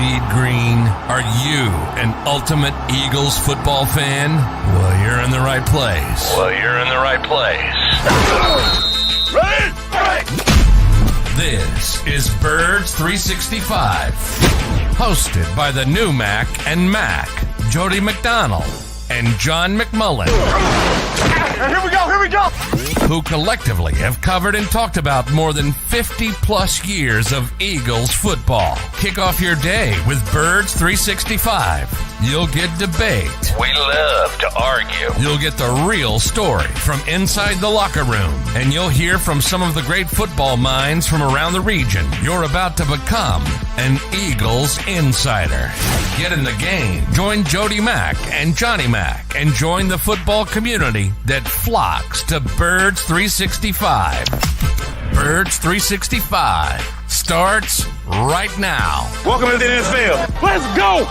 bleed green? Are you an ultimate Eagles football fan? Well, you're in the right place. Ready? This is Birds 365, hosted by the new Mac and Mac, Jody McDonald and John McMullen. Here we go. Who collectively have covered and talked about more than 50 plus years of Eagles football. Kick off your day with Birds 365. You'll get debate. We love to argue. You'll get the real story from inside the locker room. And you'll hear from some of the great football minds from around the region. You're about to become an Eagles insider. Get in the game. Join Jody Mack and Johnny Mack and join the football community that flocks to Birds 365. Birds 365 starts right now. Welcome to the NFL. Let's go.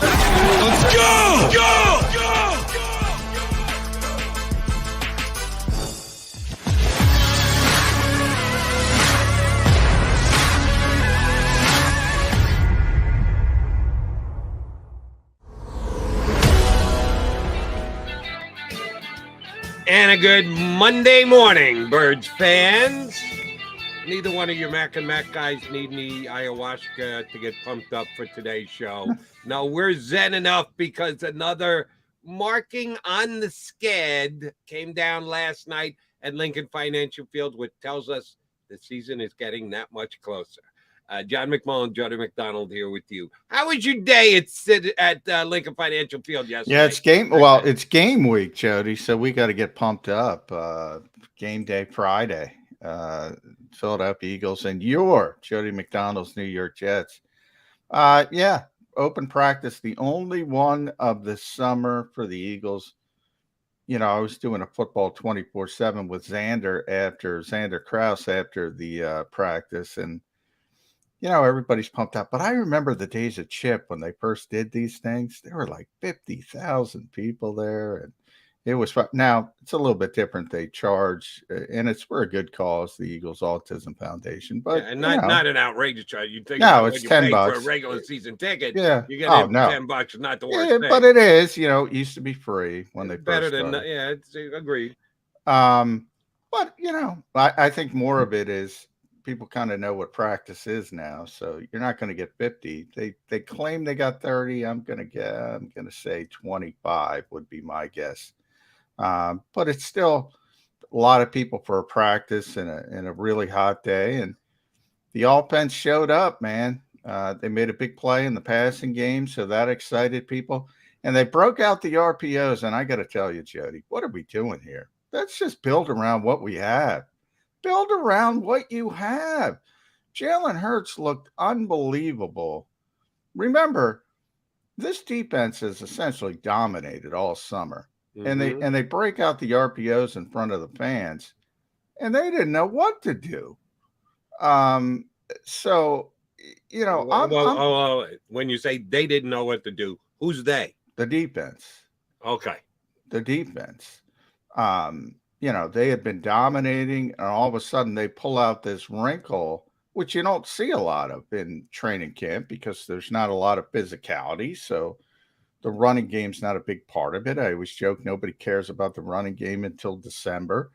And a good Monday morning, Birds fans. Neither one of your Mac and Mac guys need any ayahuasca to get pumped up for today's show. No, we're zen enough because another marking on the sked came down last night at Lincoln Financial Field, which tells us the season is getting that much closer. John McMullen, Jody McDonald here with you. How was your day at Lincoln Financial Field yesterday? Yeah, it's game. Well, it's game week, Jody. So we got to get pumped up. Game day Friday. Philadelphia Eagles and your Jody McDonald's New York Jets. Yeah, open practice, the only one of the summer for the Eagles. You know, I was doing a football 24/7 with Xander Krause after the practice, and you know, everybody's pumped up. But I remember the days of Chip when they first did these things. There were like 50,000 people there, and it was fun. Now, it's a little bit different. They charge, and it's for a good cause, the Eagles Autism Foundation. But and not an outrageous charge. You'd think no, it's $10 for a regular season ticket. Yeah, you get $10, not the worst thing. But it is. You know, it used to be free when they better first than started. yeah. It's agreed. But you know, I think more of it is people kind of know what practice is now, so you're not going to get 50. They claim they got 30. I'm going to say 25 would be my guess. But it's still a lot of people for a practice in a really hot day, and the offense showed up, man. They made a big play in the passing game, so that excited people, and they broke out the RPOs. And I got to tell you, Jody, what are we doing here? Let's just build around what we have. Build around what you have. Jalen Hurts looked unbelievable. Remember, this defense has essentially dominated all summer. Mm-hmm. And they break out the RPOs in front of the fans, and they didn't know what to do. So, you know, when you say they didn't know what to do, who's they? The defense. Okay. The defense. You know, they had been dominating, and all of a sudden they pull out this wrinkle, which you don't see a lot of in training camp because there's not a lot of physicality. So the running game's not a big part of it. I always joke nobody cares about the running game until December.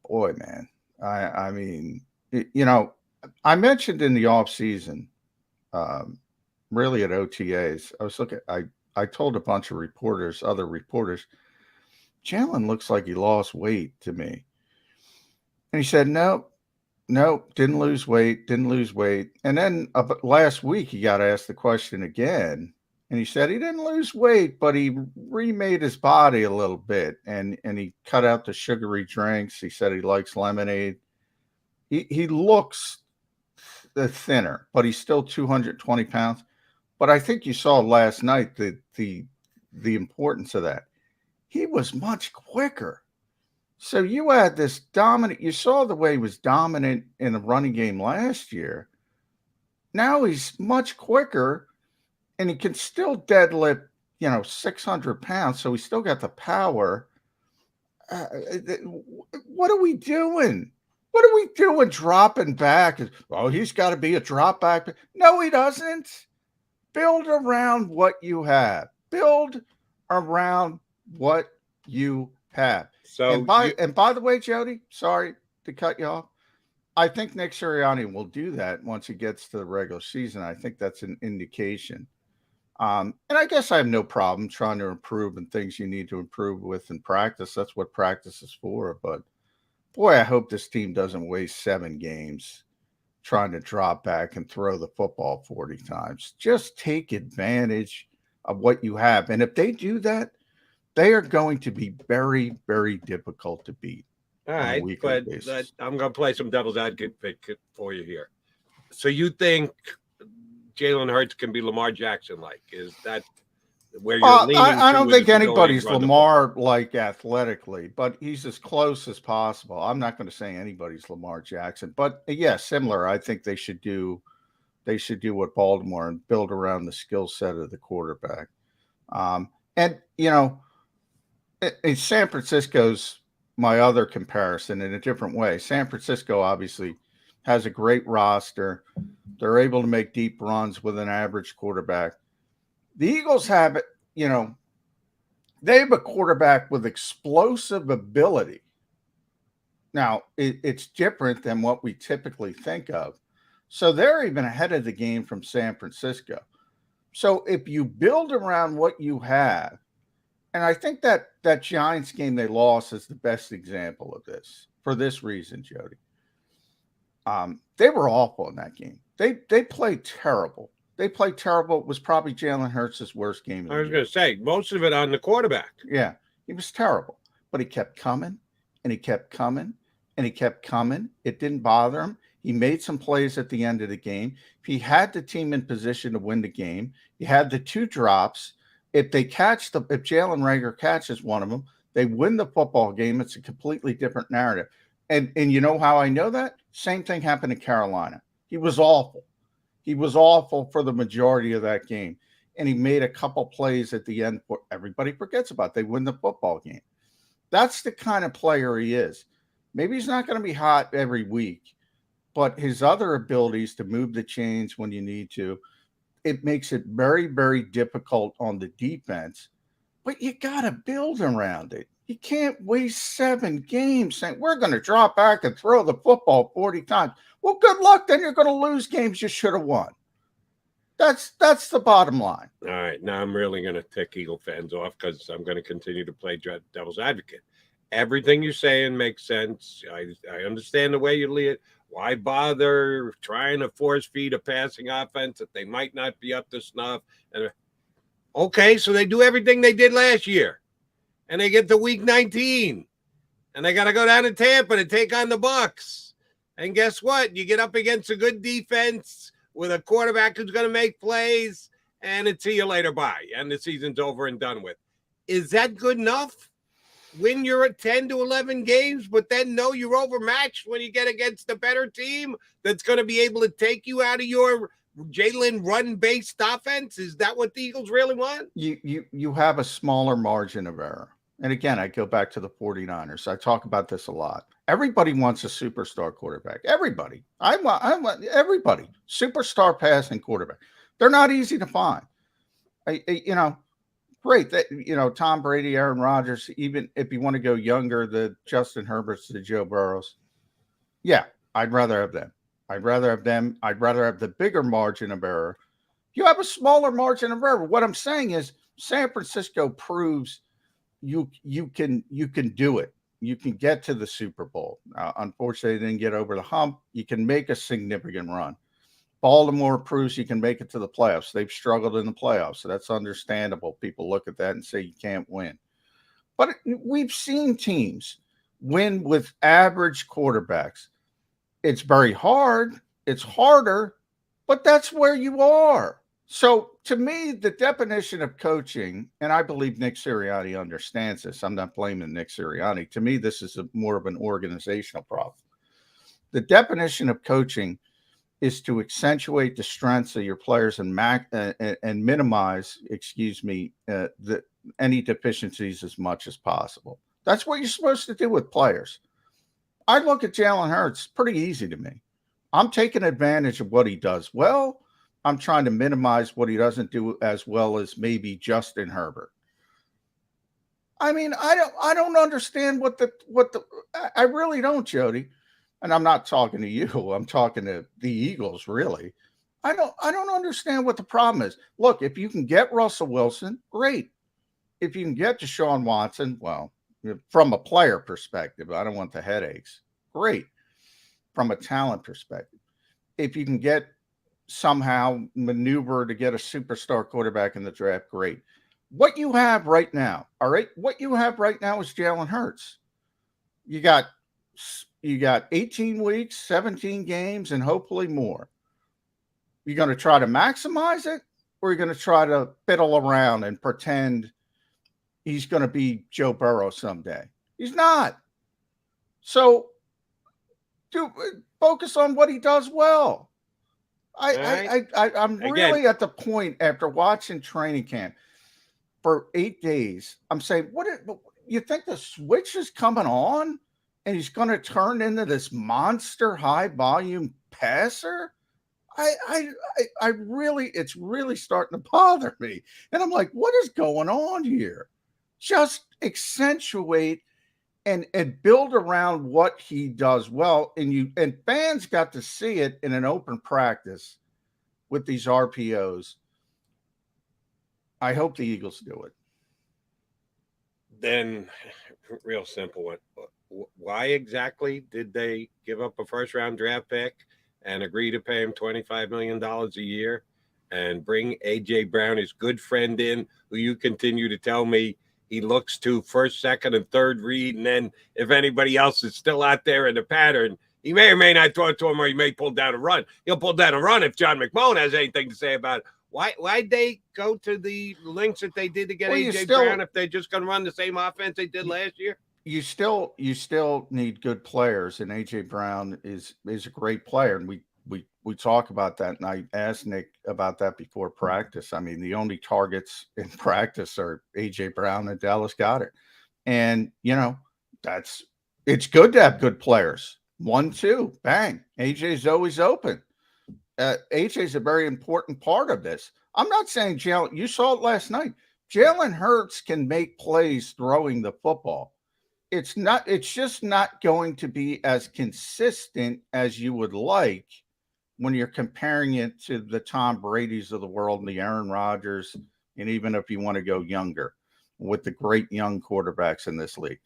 Boy, man, I mean, you know, I mentioned in the offseason, really at OTAs, I was looking, I told a bunch of other reporters, Jalen looks like he lost weight to me. And he said, nope, didn't lose weight. And then last week he got asked the question again. And he said he didn't lose weight, but he remade his body a little bit. And he cut out the sugary drinks. He said he likes lemonade. He looks thinner, but he's still 220 pounds. But I think you saw last night the importance of that. He was much quicker. So you had this dominant, you saw the way he was dominant in the running game last year. Now he's much quicker, and he can still deadlift, 600 pounds. So he's still got the power. What are we doing? What are we doing dropping back? Oh, he's got to be a drop back. No, he doesn't. Build around what you have. Build around what you have. So And by the way, Jody, sorry to cut you off. I think Nick Sirianni will do that once he gets to the regular season. I think that's an indication. And I guess I have no problem trying to improve and things you need to improve with in practice. That's what practice is for. But boy, I hope this team doesn't waste 7 games trying to drop back and throw the football 40 times. Just take advantage of what you have. And if they do that, they are going to be very, very difficult to beat. All right, but I'm going to play some devil's advocate for you here. So you think Jalen Hurts can be Lamar Jackson-like? Is that where you're leaning? I don't think anybody's Lamar-like athletically, but he's as close as possible. I'm not going to say anybody's Lamar Jackson, but yeah, similar. I think they should do what Baltimore and build around the skill set of the quarterback. And you know, in San Francisco's my other comparison in a different way. San Francisco obviously has a great roster. They're able to make deep runs with an average quarterback. The Eagles have it, you know, they have a quarterback with explosive ability. Now, it's different than what we typically think of. So they're even ahead of the game from San Francisco. So if you build around what you have, and I think that Giants game they lost is the best example of this for this reason, Jody. They were awful in that game. They played terrible. They played terrible. It was probably Jalen Hurts' worst game. I was going to say, most of it on the quarterback. Yeah, he was terrible. But he kept coming, and he kept coming, and he kept coming. It didn't bother him. He made some plays at the end of the game. He had the team in position to win the game. He had the 2 drops. If Jalen Reagor catches one of them, they win the football game. It's a completely different narrative. And you know how I know that? Same thing happened in Carolina. He was awful. He was awful for the majority of that game. And he made a couple plays at the end where everybody forgets about. They win the football game. That's the kind of player he is. Maybe he's not going to be hot every week, but his other abilities to move the chains when you need to, it makes it very, very difficult on the defense. But you got to build around it. You can't waste 7 games saying, we're going to drop back and throw the football 40 times. Well, good luck. Then you're going to lose games you should have won. That's the bottom line. All right. Now I'm really going to tick Eagle fans off because I'm going to continue to play devil's advocate. Everything you're saying makes sense. I understand the way you lead it. Why bother trying to force feed a passing offense if they might not be up to snuff? And okay, so they do everything they did last year. And they get to week 19. And they got to go down to Tampa to take on the Bucs. And guess what? You get up against a good defense with a quarterback who's going to make plays, and it's see you later, bye. And the season's over and done with. Is that good enough? Win your 10 to 11 games, but then know you're overmatched when you get against a better team that's going to be able to take you out of your Jalen run-based offense? Is that what the Eagles really want? You have a smaller margin of error. And again, I go back to the 49ers. I talk about this a lot. Everybody wants a superstar quarterback. Everybody. I want everybody. Superstar passing quarterback. They're not easy to find. Great. Tom Brady, Aaron Rodgers, even if you want to go younger, the Justin Herberts, the Joe Burrows. Yeah, I'd rather have them. I'd rather have them. I'd rather have the bigger margin of error. You have a smaller margin of error. What I'm saying is San Francisco proves you can do it. You can get to the Super Bowl. Unfortunately, they didn't get over the hump. You can make a significant run. Baltimore proves you can make it to the playoffs. They've struggled in the playoffs, so that's understandable. People look at that and say you can't win. But we've seen teams win with average quarterbacks. It's very hard. It's harder, but that's where you are. So to me, the definition of coaching, and I believe Nick Sirianni understands this. I'm not blaming Nick Sirianni. To me, this is more of an organizational problem. The definition of coaching is to accentuate the strengths of your players and minimize, any deficiencies as much as possible. That's what you're supposed to do with players. I look at Jalen Hurts, pretty easy to me. I'm taking advantage of what he does well, I'm trying to minimize what he doesn't do as well as maybe Justin Herbert. I mean, I don't understand I really don't, Jody. And I'm not talking to you. I'm talking to the Eagles, really. I don't understand what the problem is. Look, if you can get Russell Wilson, great. If you can get Deshaun Watson, well, from a player perspective, I don't want the headaches. Great. From a talent perspective. If you can get somehow maneuver to get a superstar quarterback in the draft, great. What you have right now, all right? What you have right now is Jalen Hurts. You got 18 weeks, 17 games, and hopefully more. You're going to try to maximize it, or you're going to try to fiddle around and pretend he's going to be Joe Burrow someday. He's not. So, focus on what he does well. I'm really at the point after watching training camp for 8 days. I'm saying, you think the switch is coming on and he's going to turn into this monster high volume passer? It's really starting to bother me. And I'm like, what is going on here? Just accentuate and build around what he does well. And fans got to see it in an open practice with these RPOs. I hope the Eagles do it. Then, real simple. Why exactly did they give up a first-round draft pick and agree to pay him $25 million a year and bring A.J. Brown, his good friend, in, who you continue to tell me he looks to first, second, and third read, and then if anybody else is still out there in the pattern, he may or may not throw it to him, or he may pull down a run. He'll pull down a run if John McMullen has anything to say about it. Why'd they go to the links that they did to get A.J. Brown if they're just going to run the same offense they did last year? You still need good players, and A.J. Brown is a great player, and we talk about that, and I asked Nick about that before practice. I mean, the only targets in practice are A.J. Brown and Dallas Goedert, and it's good to have good players. 1-2, bang. A.J.'s always open. A.J.'s a very important part of this. I'm not saying Jalen. You saw it last night. Jalen Hurts can make plays throwing the football. It's just not going to be as consistent as you would like when you're comparing it to the Tom Brady's of the world and the Aaron Rodgers, and even if you want to go younger with the great young quarterbacks in this league.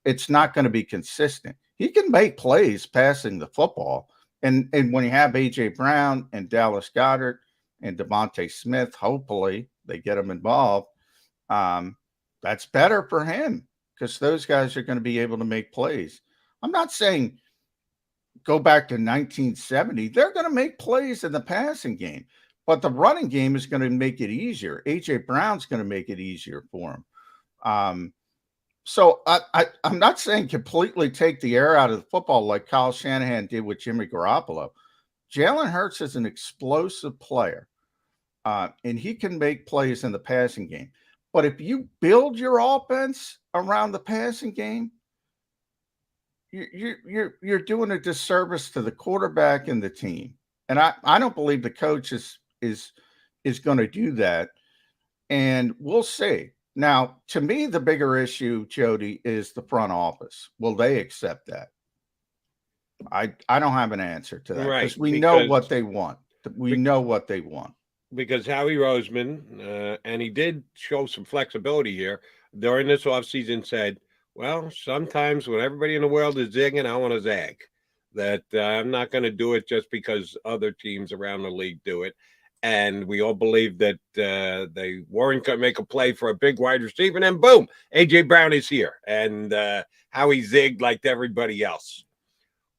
It's not going to be consistent. He can make plays passing the football. And when you have A.J. Brown and Dallas Goedert and Devontae Smith, hopefully they get him involved. That's better for him because those guys are going to be able to make plays. I'm not saying go back to 1970. They're going to make plays in the passing game, but the running game is going to make it easier. A.J. Brown's going to make it easier for him. So I'm not saying completely take the air out of the football like Kyle Shanahan did with Jimmy Garoppolo. Jalen Hurts is an explosive player, and he can make plays in the passing game. But if you build your offense around the passing game, you're doing a disservice to the quarterback and the team. And I don't believe the coach is going to do that. And we'll see. Now, to me, the bigger issue, Jody, is the front office. Will they accept that? I don't have an answer to that because we know what they want. We know what they want. Because Howie Roseman, and he did show some flexibility here during this offseason, said, well, sometimes when everybody in the world is zigging, I want to zag. That I'm not going to do it just because other teams around the league do it. And we all believe that they weren't going to make a play for a big wide receiver. And then, boom, A.J. Brown is here. And how he zigged like everybody else.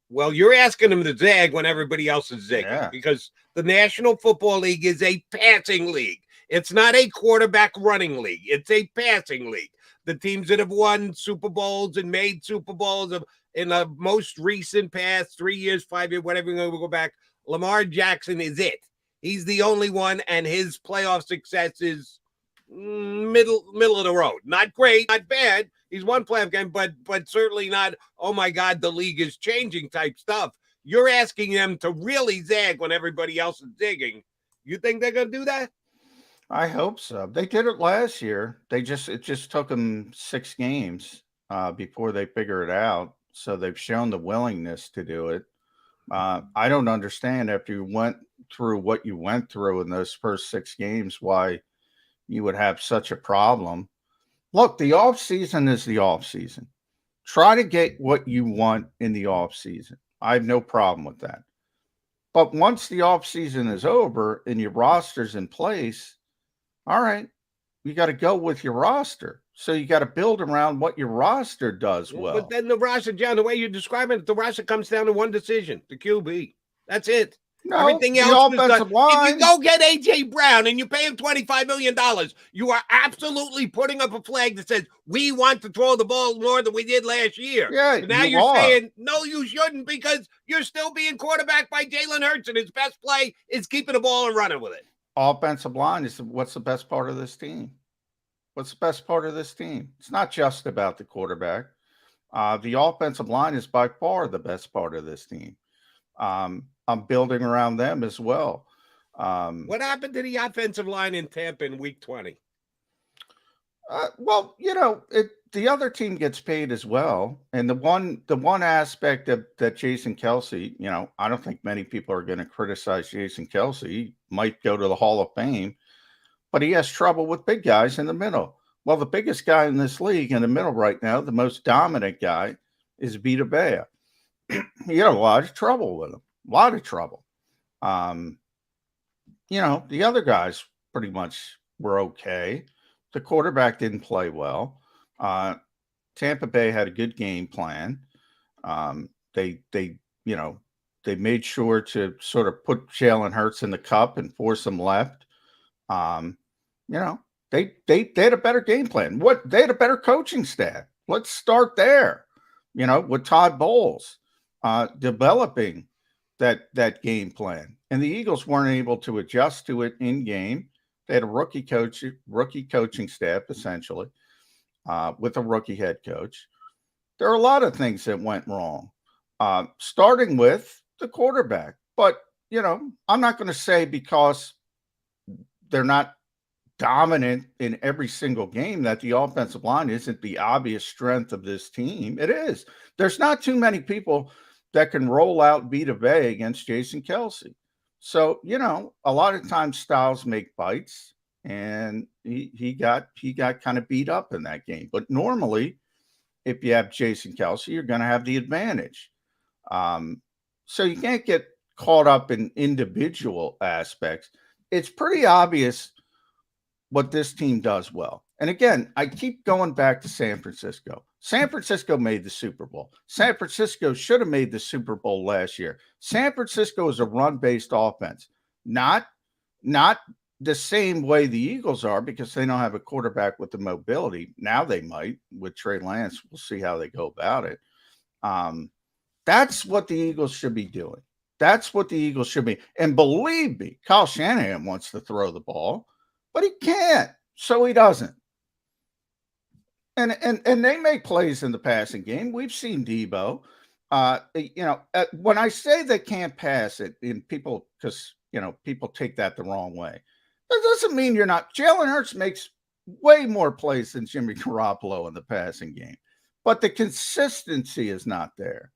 Well, you're asking him to zag when everybody else is zigging because the National Football League is a passing league. It's not a quarterback running league. It's a passing league. The teams that have won Super Bowls and made Super Bowls in the most recent past 3 years, 5 years, whatever we're going to go back, Lamar Jackson is it. He's the only one, and his playoff success is middle of the road. Not great, not bad. He's one playoff game, but certainly not, oh, my God, the league is changing type stuff. You're asking them to really zag when everybody else is zigging. You think they're going to do that? I hope so. They did it last year. It just took them 6 games before they figure it out. So they've shown the willingness to do it. I don't understand after you went through what you went through in those first 6 games why you would have such a problem. Look, the off season is the off season. Try to get what you want in the off season. I have no problem with that. But once the off season is over and your roster's in place, all right, you got to go with your roster. So you got to build around what your roster does well. But then the roster, John, the way you're describing it, the roster comes down to one decision: the QB. That's it. No, everything the else offensive line. If you go get A.J. Brown and you pay him $25 million, you are absolutely putting up a flag that says we want to throw the ball more than we did last year. Yeah, so now you're saying, no, you shouldn't, because you're still being quarterbacked by Jalen Hurts, and his best play is keeping the ball and running with it. Offensive line is what's the best part of this team? What's the best part of this team? It's not just about the quarterback. The offensive line is by far the best part of this team. I'm building around them as well. What happened to the offensive line in Tampa in week 20? Well, the other team gets paid as well. And the one aspect that Jason Kelce, I don't think many people are going to criticize Jason Kelce. He might go to the Hall of Fame, but he has trouble with big guys in the middle. Well, the biggest guy in this league in the middle right now, the most dominant guy, is Vita Vea. He had a lot of trouble with him. A lot of trouble. The other guys pretty much were okay. The quarterback didn't play well. Tampa Bay had a good game plan. They made sure to sort of put Jalen Hurts in the cup and force him left. They had a better game plan. They had a better coaching staff. Let's start there. With Todd Bowles developing that game plan, and the Eagles weren't able to adjust to it in game. They had a rookie coaching staff essentially, with a rookie head coach. There are a lot of things that went wrong, starting with the quarterback. But I'm not going to say because they're not dominant in every single game that the offensive line isn't the obvious strength of this team. It is. There's not too many people that can roll out Vita Vea against Jason Kelce. So, a lot of times styles make bites, and he got kind of beat up in that game. But normally, if you have Jason Kelce, you're going to have the advantage. So you can't get caught up in individual aspects. It's pretty obvious what this team does well. And again, I keep going back to San Francisco. San Francisco made the Super Bowl. San Francisco should have made the Super Bowl last year. San Francisco is a run-based offense. Not the same way the Eagles are, because they don't have a quarterback with the mobility. Now they might with Trey Lance. We'll see how they go about it. That's what the Eagles should be doing. That's what the Eagles should be. And believe me, Kyle Shanahan wants to throw the ball, but he can't, so he doesn't. And they make plays in the passing game. We've seen Debo. When I say they can't pass it, and people take that the wrong way. That doesn't mean you're not. Jalen Hurts makes way more plays than Jimmy Garoppolo in the passing game, but the consistency is not there.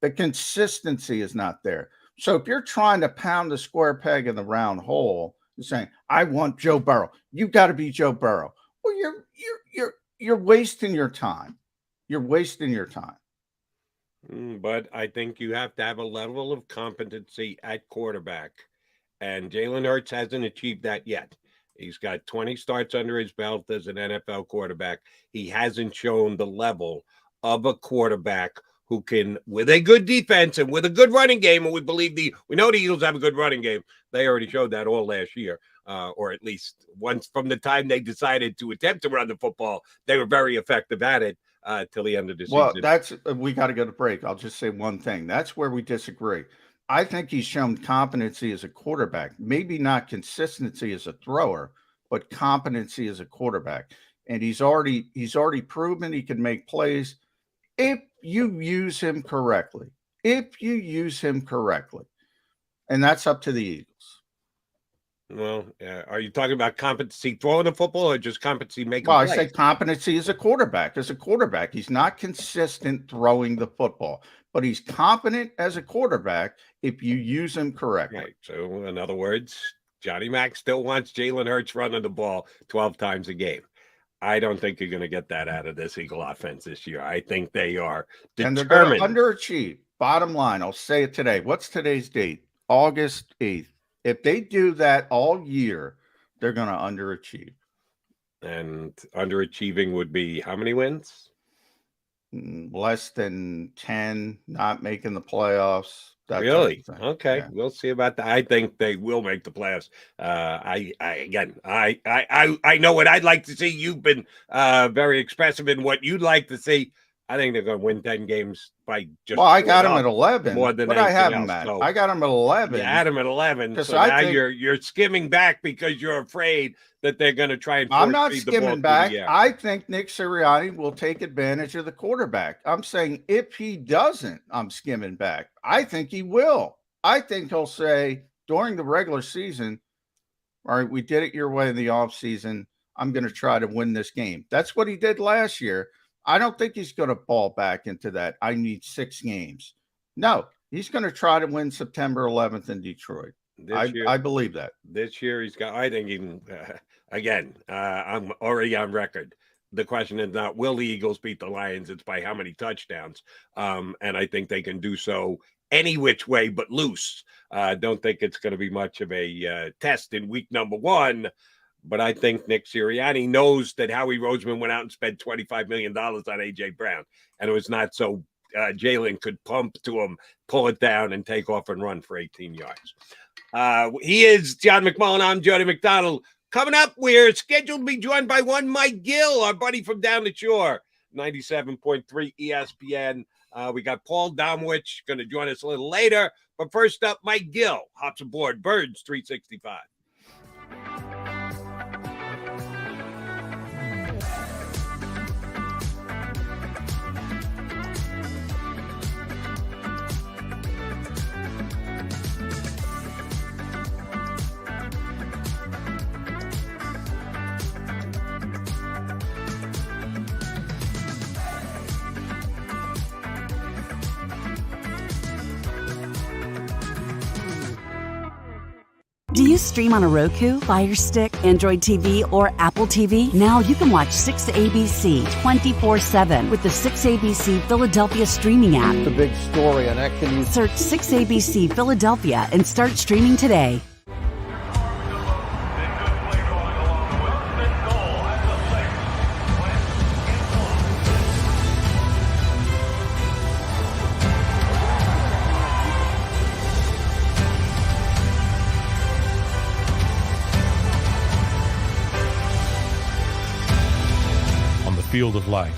The consistency is not there. So if you're trying to pound the square peg in the round hole, you're saying, "I want Joe Burrow." You got to be Joe Burrow. Well, you're wasting your time. You're wasting your time. But I think you have to have a level of competency at quarterback, and Jalen Hurts hasn't achieved that yet. He's got 20 starts under his belt as an NFL quarterback. He hasn't shown the level of a quarterback who can, with a good defense and with a good running game, and we know the Eagles have a good running game. They already showed that all last year, or at least once from the time they decided to attempt to run the football, they were very effective at it till the end of the season. Well, we got to go to break. I'll just say one thing. That's where we disagree. I think he's shown competency as a quarterback, maybe not consistency as a thrower, but competency as a quarterback. And he's already proven he can make plays if you use him correctly. And that's up to the Eagles. Well, are you talking about competency throwing the football or just competency making Well, I plays? say competency as a quarterback. As a quarterback, he's not consistent throwing the football, but he's competent as a quarterback if you use him correctly. Right. So, in other words, Johnny Mac still wants Jalen Hurts running the ball 12 times a game. I don't think you're going to get that out of this Eagle offense this year. I think they are And they're going determined. to underachieve. Bottom line, I'll say it today. What's today's date? August 8th. If they do that all year, they're going to underachieve. And underachieving would be how many wins? Less than 10, not making the playoffs. That Really? type of thing. Okay, Yeah. we'll see about that. I think they will make the playoffs. I know what I'd like to see. You've been very expressive in what you'd like to see. I think they're going to win 10 games by just. Well, I got them at 11. more than but I have anything them else, at. so- I got them at 11. You had them at 11, 'Cause so I now think- you're skimming back because you're afraid that they're going to try and. I'm not force feed the ball skimming through back. the air. I think Nick Sirianni will take advantage of the quarterback. I'm saying if he doesn't, I'm skimming back. I think he will. I think he'll say during the regular season, all right, we did it your way in the offseason. I'm going to try to win this game. That's what he did last year. I don't think he's going to fall back into that. I need 6 games. No, he's going to try to win September 11th in Detroit. I believe that. This year he's got. I think even again. I'm already on record. The question is not will the Eagles beat the Lions. It's by how many touchdowns. And I think they can do so any which way but loose. Don't think it's going to be much of a test in week number 1. But I think Nick Sirianni knows that Howie Roseman went out and spent $25 million on A.J. Brown. And it was not so Jalen could pump to him, pull it down, and take off and run for 18 yards. He is John McMullen. I'm Jody McDonald. Coming up, we're scheduled to be joined by one Mike Gill, our buddy from down the shore, 97.3 ESPN. We got Paul Domwich going to join us a little later. But first up, Mike Gill hops aboard Birds 365. Do you stream on a Roku, Fire Stick, Android TV, or Apple TV? Now you can watch 6ABC 24/7 with the 6ABC Philadelphia streaming app. The big story on that. Can you Search 6ABC Philadelphia and start streaming today. Field of life,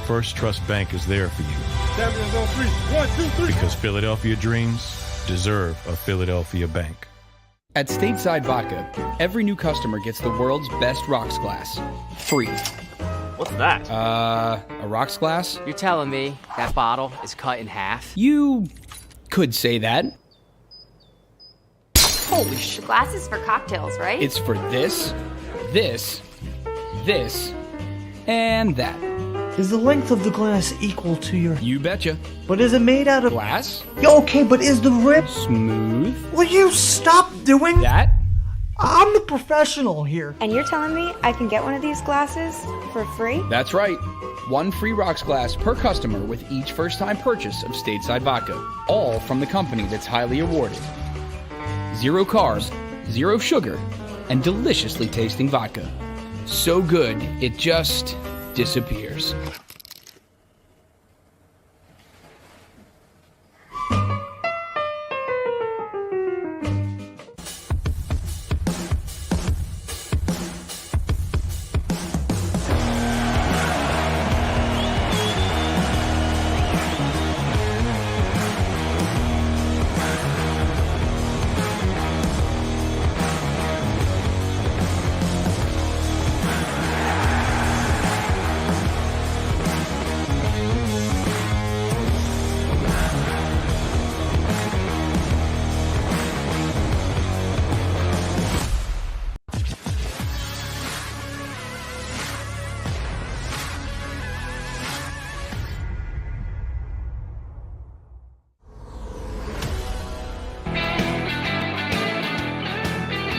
First Trust Bank is there for you. 7 on 3. 1, 2, 3. Because Philadelphia dreams deserve a Philadelphia bank. At Stateside Vodka, every new customer gets the world's best rocks glass. Free. What's that? A rocks glass? You're telling me that bottle is cut in half? You could say that. Holy shit. The glass is for cocktails, right? It's for this, this, this, and that. Is the length of the glass equal to your... You betcha. But is it made out of... Glass? Yeah, okay, but is the rip... Smooth? Will you stop doing... That? I'm the professional here. And you're telling me I can get one of these glasses for free? That's right. 1 free rocks glass per customer with each first-time purchase of Stateside Vodka. All from the company that's highly awarded. 0 carbs, 0 sugar, and deliciously tasting vodka. So good, it just disappears.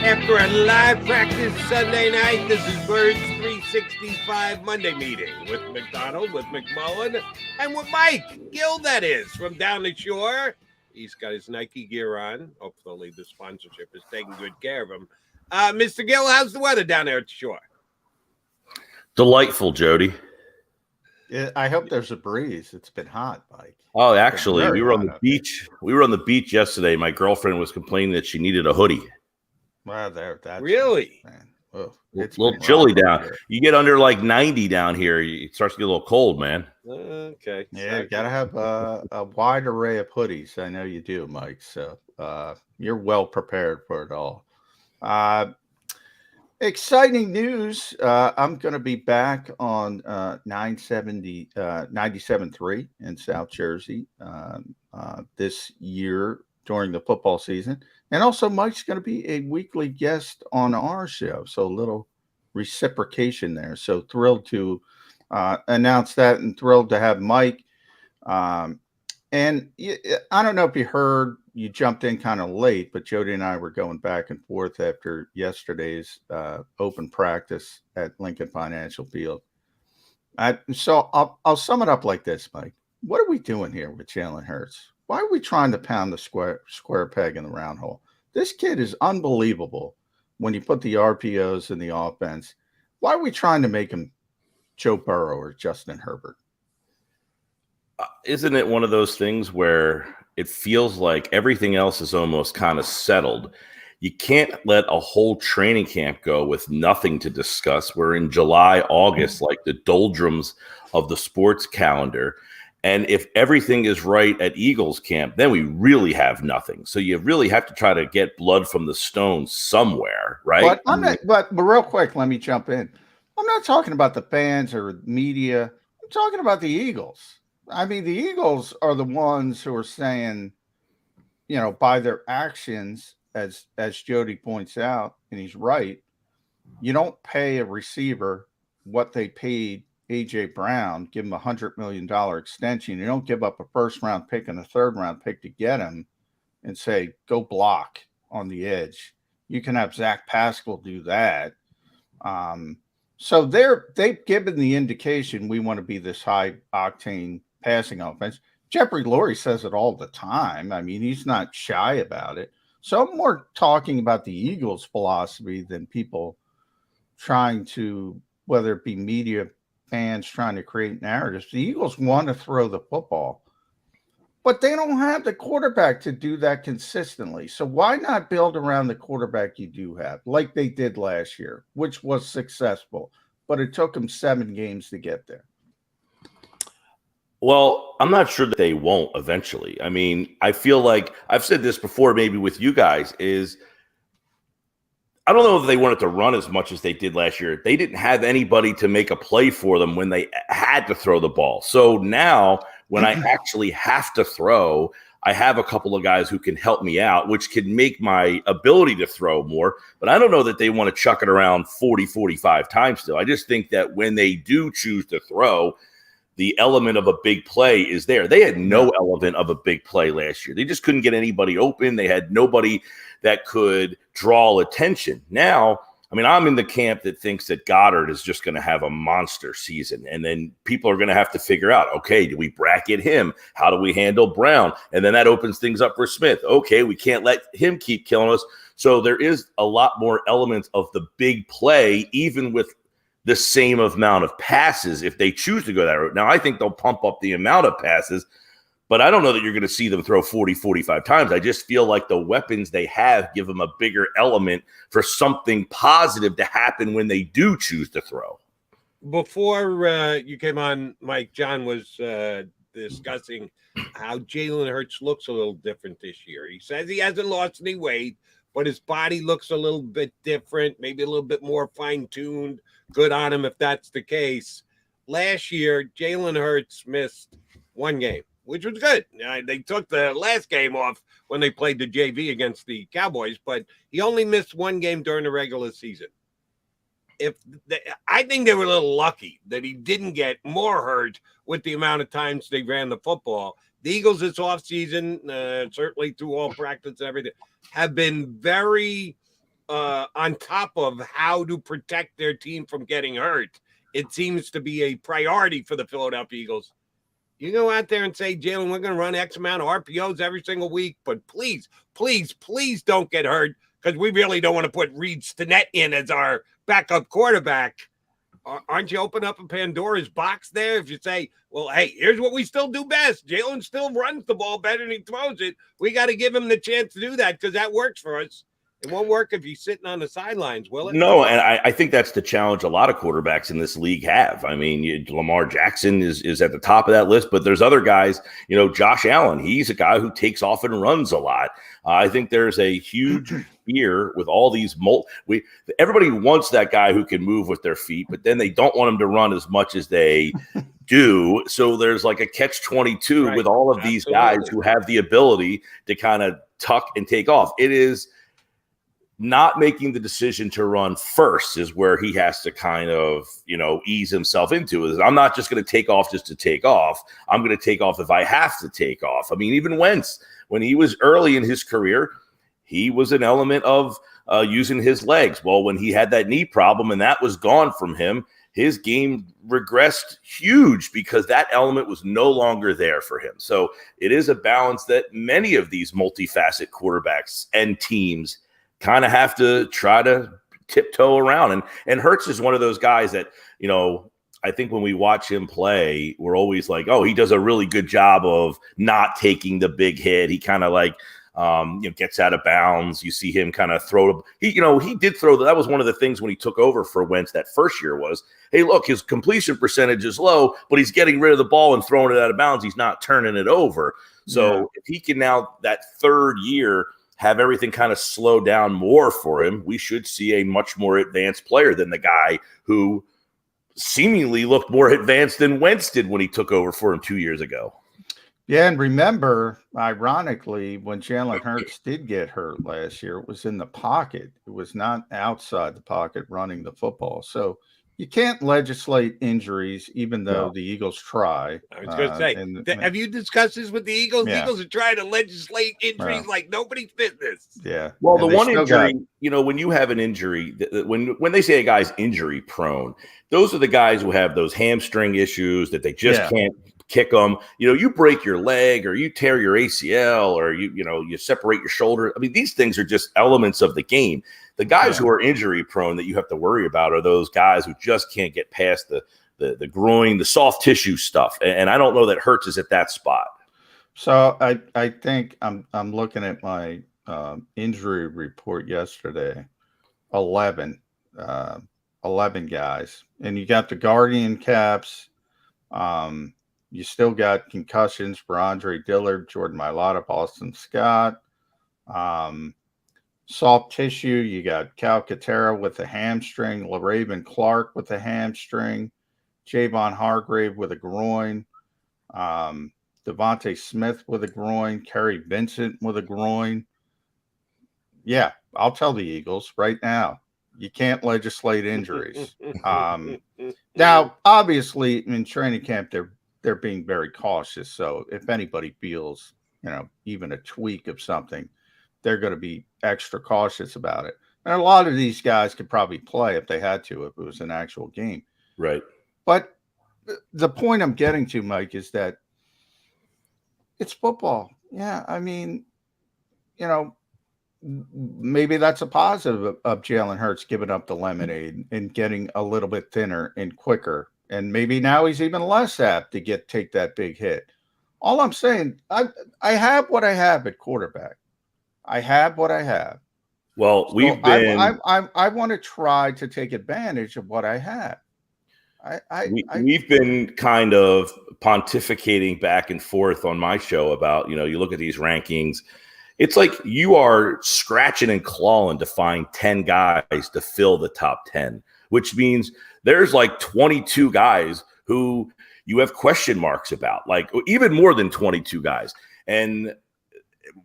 After a live practice Sunday night, this is Birds 365 Monday meeting with McDonald, with McMullen, and with Mike Gill, that is, from down the shore. He's got his Nike gear on. Hopefully the sponsorship is taking good care of him. Mr. Gill, how's the weather down there at the shore? Delightful, Jody. Yeah, I hope there's a breeze. It's been hot, Mike. Oh, actually, we were on the beach. We were on the beach yesterday. My girlfriend was complaining that she needed a hoodie. Well, that's really, man. It's a little chilly down here. You get under like 90 down here, it starts to get a little cold, man. Okay. Yeah, you gotta have a wide array of hoodies. I know you do, Mike. So you're well prepared for it all. Exciting news. I'm going to be back on 97.3 in South Jersey this year during the football season. And also, Mike's going to be a weekly guest on our show. So a little reciprocation there. So thrilled to announce that and thrilled to have Mike. And I don't know if you heard, you jumped in kind of late, but Jody and I were going back and forth after yesterday's open practice at Lincoln Financial Field. So I'll sum it up like this, Mike. What are we doing here with Jalen Hurts? Why are we trying to pound the square peg in the round hole? This kid is unbelievable when you put the RPOs in the offense. Why are we trying to make him Joe Burrow or Justin Herbert? Isn't it one of those things where it feels like everything else is almost kind of settled? You can't let a whole training camp go with nothing to discuss. We're in July, August, like the doldrums of the sports calendar. And if everything is right at Eagles camp, then we really have nothing. So you really have to try to get blood from the stone somewhere, right? But real quick, let me jump in. I'm not talking about the fans or media. I'm talking about the Eagles. I mean, the Eagles are the ones who are saying, by their actions, as Jody points out, and he's right, you don't pay a receiver what they paid A.J. Brown, give him a $100 million extension. You don't give up a first-round pick and a third-round pick to get him and say, go block on the edge. You can have Zach Pascal do that. So they've given the indication we want to be this high-octane passing offense. Jeffrey Lurie says it all the time. I mean, he's not shy about it. So I'm more talking about the Eagles' philosophy than people trying to, whether it be media, fans trying to create narratives. The Eagles want to throw the football, but they don't have the quarterback to do that consistently. So why not build around the quarterback you do have, like they did last year, which was successful, but it took them 7 games to get there. Well, I'm not sure that they won't eventually. I mean, I feel like I've said this before, maybe with you guys, is I don't know if they wanted to run as much as they did last year. They didn't have anybody to make a play for them when they had to throw the ball. So now when I actually have to throw, I have a couple of guys who can help me out, which can make my ability to throw more. But I don't know that they want to chuck it around 40, 45 times still. I just think that when they do choose to throw, the element of a big play is there. They had no element of a big play last year. They just couldn't get anybody open. They had nobody that could draw attention. Now, I mean, I'm in the camp that thinks that Goddard is just going to have a monster season. And then people are going to have to figure out, okay, do we bracket him? How do we handle Brown? And then that opens things up for Smith. Okay, we can't let him keep killing us. So there is a lot more elements of the big play, even with the same amount of passes if they choose to go that route. Now, I think they'll pump up the amount of passes, but I don't know that you're going to see them throw 40, 45 times. I just feel like the weapons they have give them a bigger element for something positive to happen when they do choose to throw. Before you came on, Mike, John was discussing how Jalen Hurts looks a little different this year. He says he hasn't lost any weight, but his body looks a little bit different, maybe a little bit more fine-tuned. Good on him if that's the case. Last year, Jalen Hurts missed 1 game, which was good. They took the last game off when they played the JV against the Cowboys, but he only missed 1 game during the regular season. I think they were a little lucky that he didn't get more hurt with the amount of times they ran the football. The Eagles this offseason, certainly through all practice and everything, have been very on top of how to protect their team from getting hurt, it seems to be a priority for the Philadelphia Eagles. You go out there and say, Jalen, we're going to run X amount of RPOs every single week, but please, please, please don't get hurt, because we really don't want to put Reed Stinnett in as our backup quarterback. Aren't you opening up a Pandora's box there if you say, well, hey, here's what we still do best. Jalen still runs the ball better than he throws it. We got to give him the chance to do that because that works for us. It won't work if he's sitting on the sidelines, will it? No, and I think that's the challenge a lot of quarterbacks in this league have. I mean, Lamar Jackson is at the top of that list, but there's other guys, Josh Allen, he's a guy who takes off and runs a lot. I think there's a huge fear with all these everybody wants that guy who can move with their feet, but then they don't want him to run as much as they do. So there's like a catch-22 with all of these guys who have the ability to kind of tuck and take off. It is not making the decision to run first is where he has to kind of, ease himself into it. I'm not just going to take off just to take off. I'm going to take off if I have to take off. I mean, even Wentz, when he was early in his career, he was an element of using his legs. Well, when he had that knee problem and that was gone from him, his game regressed huge because that element was no longer there for him. So it is a balance that many of these multifaceted quarterbacks and teams kind of have to try to tiptoe around. And Hurts is one of those guys that, I think when we watch him play, we're always like, oh, he does a really good job of not taking the big hit. He kind of like, gets out of bounds. You see him kind of throw. He did throw. That was one of the things when he took over for Wentz that first year was, hey, look, his completion percentage is low, but he's getting rid of the ball and throwing it out of bounds. He's not turning it over. So if he can now that third year have everything kind of slow down more for him, we should see a much more advanced player than the guy who seemingly looked more advanced than Wentz did when he took over for him 2 years ago. Yeah, and remember, ironically, when Jalen Hurts did get hurt last year, it was in the pocket. It was not outside the pocket running the football. So you can't legislate injuries, even though the Eagles try. I was going to say, have you discussed this with the Eagles? The Eagles are trying to legislate injuries like nobody's business. Yeah. Well, the one injury, when you have an injury, when they say a guy's injury prone, those are the guys who have those hamstring issues that they just can't kick them. You break your leg or you tear your ACL or you separate your shoulder. I mean, these things are just elements of the game. The guys who are injury prone that you have to worry about are those guys who just can't get past the groin, the soft tissue stuff. And I don't know that Hurts is at that spot. So I think I'm looking at my injury report yesterday. 11 guys, and you got the Guardian caps. You still got concussions for Andre Dillard, Jordan Mailata, Boston Scott. Soft tissue, you got Cal Katera with a hamstring, LaRaven Clark with a hamstring, Javon Hargrave with a groin, Devontae Smith with a groin, Kerry Vincent with a groin. Yeah, I'll tell the Eagles right now, you can't legislate injuries. Now, obviously, in training camp, they're being very cautious. So if anybody feels, even a tweak of something, they're going to be extra cautious about it. And a lot of these guys could probably play if they had to, if it was an actual game. Right. But the point I'm getting to, Mike, is that it's football. Yeah. I mean, maybe that's a positive of Jalen Hurts giving up the lemonade and getting a little bit thinner and quicker. And maybe now he's even less apt to take that big hit. All I'm saying, I have what I have at quarterback. I have what I have. Well, So we've been I want to try to take advantage of what I have. We've been kind of pontificating back and forth on my show about, you look at these rankings. It's like you are scratching and clawing to find 10 guys to fill the top 10, which means there's like 22 guys who you have question marks about, like even more than 22 guys. And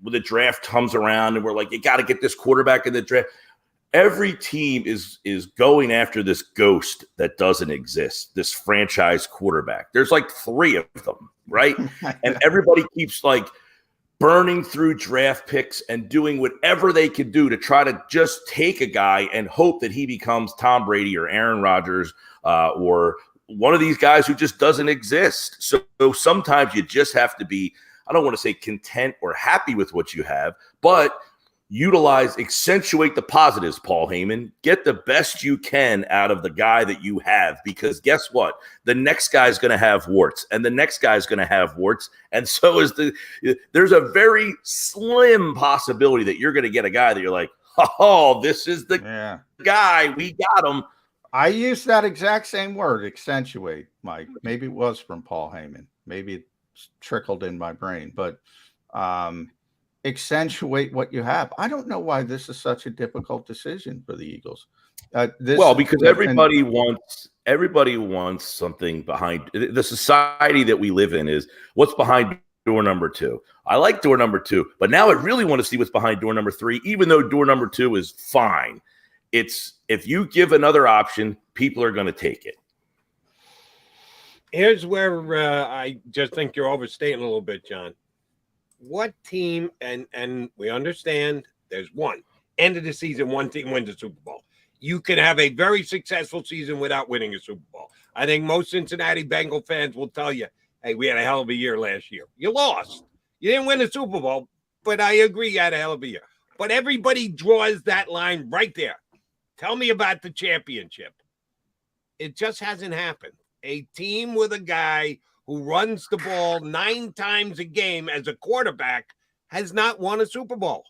when the draft comes around and we're like, you got to get this quarterback in the draft. Every team is going after this ghost that doesn't exist, this franchise quarterback. There's like 3 of them, right? And everybody keeps like burning through draft picks and doing whatever they could do to try to just take a guy and hope that he becomes Tom Brady or Aaron Rodgers or one of these guys who just doesn't exist. So sometimes you just have to be, I don't want to say content or happy with what you have, but accentuate the positives, Paul Heyman. Get the best you can out of the guy that you have, because guess what? The next guy's going to have warts, and the next guy's going to have warts, and so is there's a very slim possibility that you're going to get a guy that you're like, oh, this is the guy. We got him. I used that exact same word, accentuate, Mike. Maybe it was from Paul Heyman. Maybe it trickled in my brain, but accentuate what you have. I don't know why this is such a difficult decision for the Eagles. Because everybody wants something behind the society that we live in. Is what's behind door number 2. I like door number 2, but now I really want to see what's behind door number 3, even though door number 2 is fine. It's if you give another option, people are going to take it. Here's where I just think you're overstating a little bit, John. What team, and we understand there's one, end of the season, one team wins the Super Bowl. You can have a very successful season without winning a Super Bowl. I think most Cincinnati Bengal fans will tell you, hey, we had a hell of a year last year. You lost. You didn't win the Super Bowl, but I agree you had a hell of a year. But everybody draws that line right there. Tell me about the championship. It just hasn't happened. A team with a guy who runs the ball 9 times a game as a quarterback has not won a Super Bowl.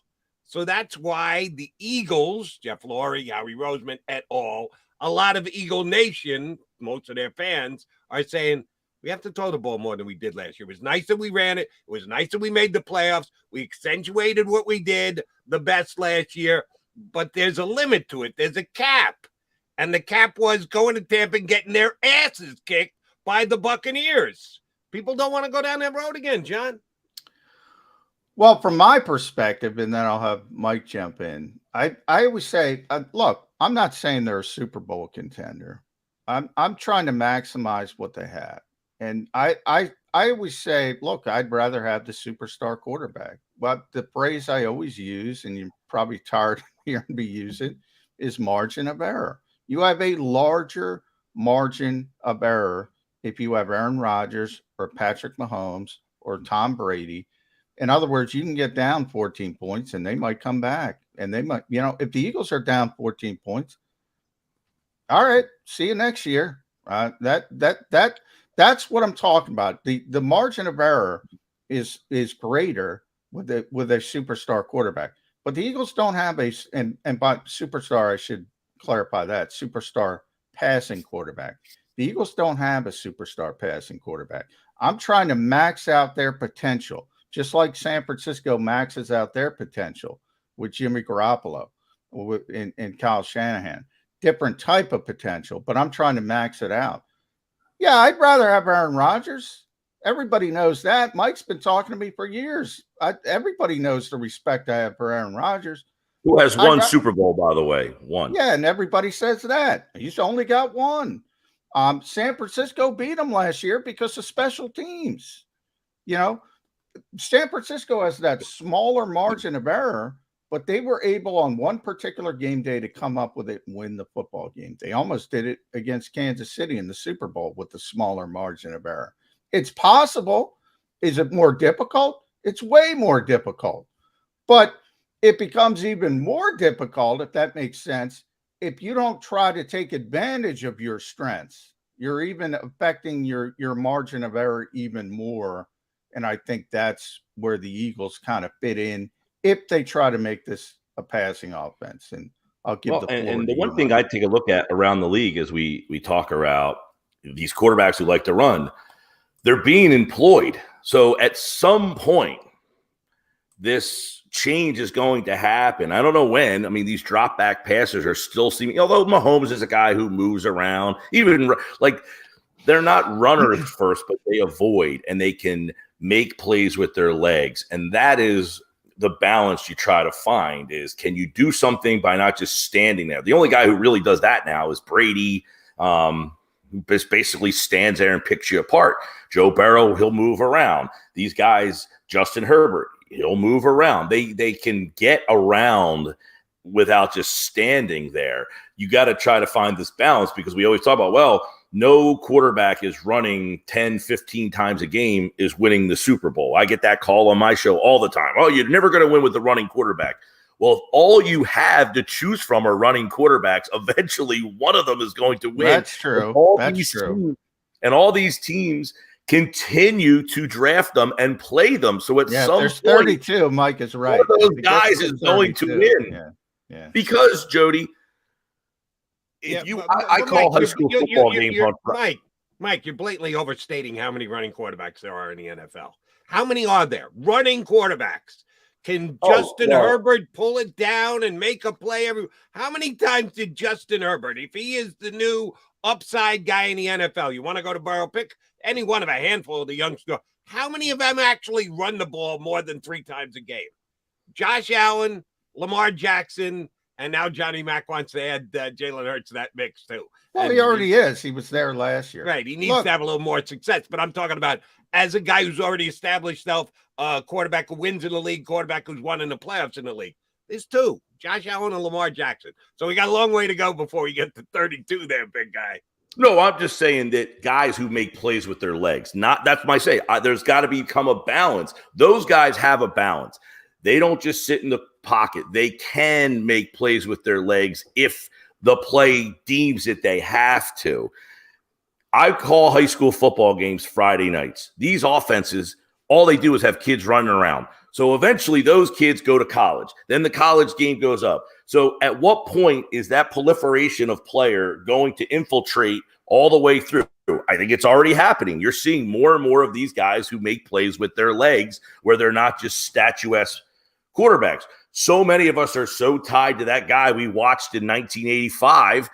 So that's why the Eagles, Jeff Lurie, Howie Roseman, et al., a lot of Eagle Nation, most of their fans, are saying, we have to throw the ball more than we did last year. It was nice that we ran it. It was nice that we made the playoffs. We accentuated what we did the best last year. But there's a limit to it. There's a cap. And the cap was going to Tampa and getting their asses kicked by the Buccaneers. People don't want to go down that road again, John. Well, from my perspective, and then I'll have Mike jump in. I always say, look, I'm not saying they're a Super Bowl contender. I'm trying to maximize what they have. And I always say, look, I'd rather have the superstar quarterback. But the phrase I always use, and you're probably tired of hearing me use it, is margin of error. You have a larger margin of error if you have Aaron Rodgers or Patrick Mahomes or Tom Brady. In other words, you can get down 14 points and they might come back. And they might, if the Eagles are down 14 points, all right, see you next year. That's what I'm talking about. The margin of error is greater with a superstar quarterback. But the Eagles don't have and by superstar, I should clarify that, superstar passing quarterback. The Eagles don't have a superstar passing quarterback. I'm trying to max out their potential, just like San Francisco maxes out their potential with Jimmy Garoppolo and Kyle Shanahan. Different type of potential, but I'm trying to max it out. Yeah, I'd rather have Aaron Rodgers. Everybody knows that. Mike's been talking to me for years. Everybody knows the respect I have for Aaron Rodgers. Who has one Super Bowl, by the way? One. Yeah, and everybody says that. He's only got one. San Francisco beat him last year because of special teams. San Francisco has that smaller margin of error, but they were able on one particular game day to come up with it and win the football game. They almost did it against Kansas City in the Super Bowl with the smaller margin of error. It's possible. Is it more difficult? It's way more difficult. But it becomes even more difficult, if that makes sense, if you don't try to take advantage of your strengths. You're even affecting your margin of error even more. And I think that's where the Eagles kind of fit in if they try to make this a passing offense. And I'll give the floor. And the one thing I take a look at around the league as we talk about these quarterbacks who like to run, they're being employed. So at some point, this change is going to happen. I don't know when. I mean, these drop back passers are still seeming, although Mahomes is a guy who moves around, even like they're not runners first, but they avoid and they can make plays with their legs. And that is the balance you try to find is, can you do something by not just standing there? The only guy who really does that now is Brady, who basically stands there and picks you apart. Joe Burrow, he'll move around. These guys, Justin Herbert, he'll move around. They can get around without just standing there. You got to try to find this balance, because we always talk about, well, no quarterback is running 10, 15 times a game is winning the Super Bowl. I get that call on my show all the time. Oh, you're never going to win with the running quarterback. Well, if all you have to choose from are running quarterbacks, eventually one of them is going to win. That's true. That's true. And all these teams continue to draft them and play them. So at some there's point, 32. Mike is right. one of those guys is going to win. Yeah. Because, Jody, I call high school football games on Mike, you're blatantly overstating how many running quarterbacks there are in the NFL. How many are there? Running quarterbacks. Can Justin Herbert pull it down and make a play how many times did Justin Herbert, if he is the new upside guy in the NFL, you want to go to Burrow, pick any one of a handful of the youngsters, how many of them actually run the ball more than 3 times a game? Josh Allen, Lamar Jackson, and now Johnny Mac wants to add Jalen Hurts to that mix too. Well, he already is. He was there last year. Right. He needs to have a little more success. But I'm talking about as a guy who's already established self, quarterback who wins in the league, quarterback who's won in the playoffs in the league. There's 2, Josh Allen and Lamar Jackson. So we got a long way to go before we get to 32 there, big guy. No, I'm just saying that guys who make plays with their legs, that's my say. There's got to become a balance. Those guys have a balance. They don't just sit in the pocket. They can make plays with their legs if the play deems that they have to. I call high school football games Friday nights. These offenses, all they do is have kids running around. So eventually those kids go to college. Then the college game goes up. So at what point is that proliferation of player going to infiltrate all the way through? I think it's already happening. You're seeing more and more of these guys who make plays with their legs where they're not just statuesque quarterbacks. So many of us are so tied to that guy we watched in 1985,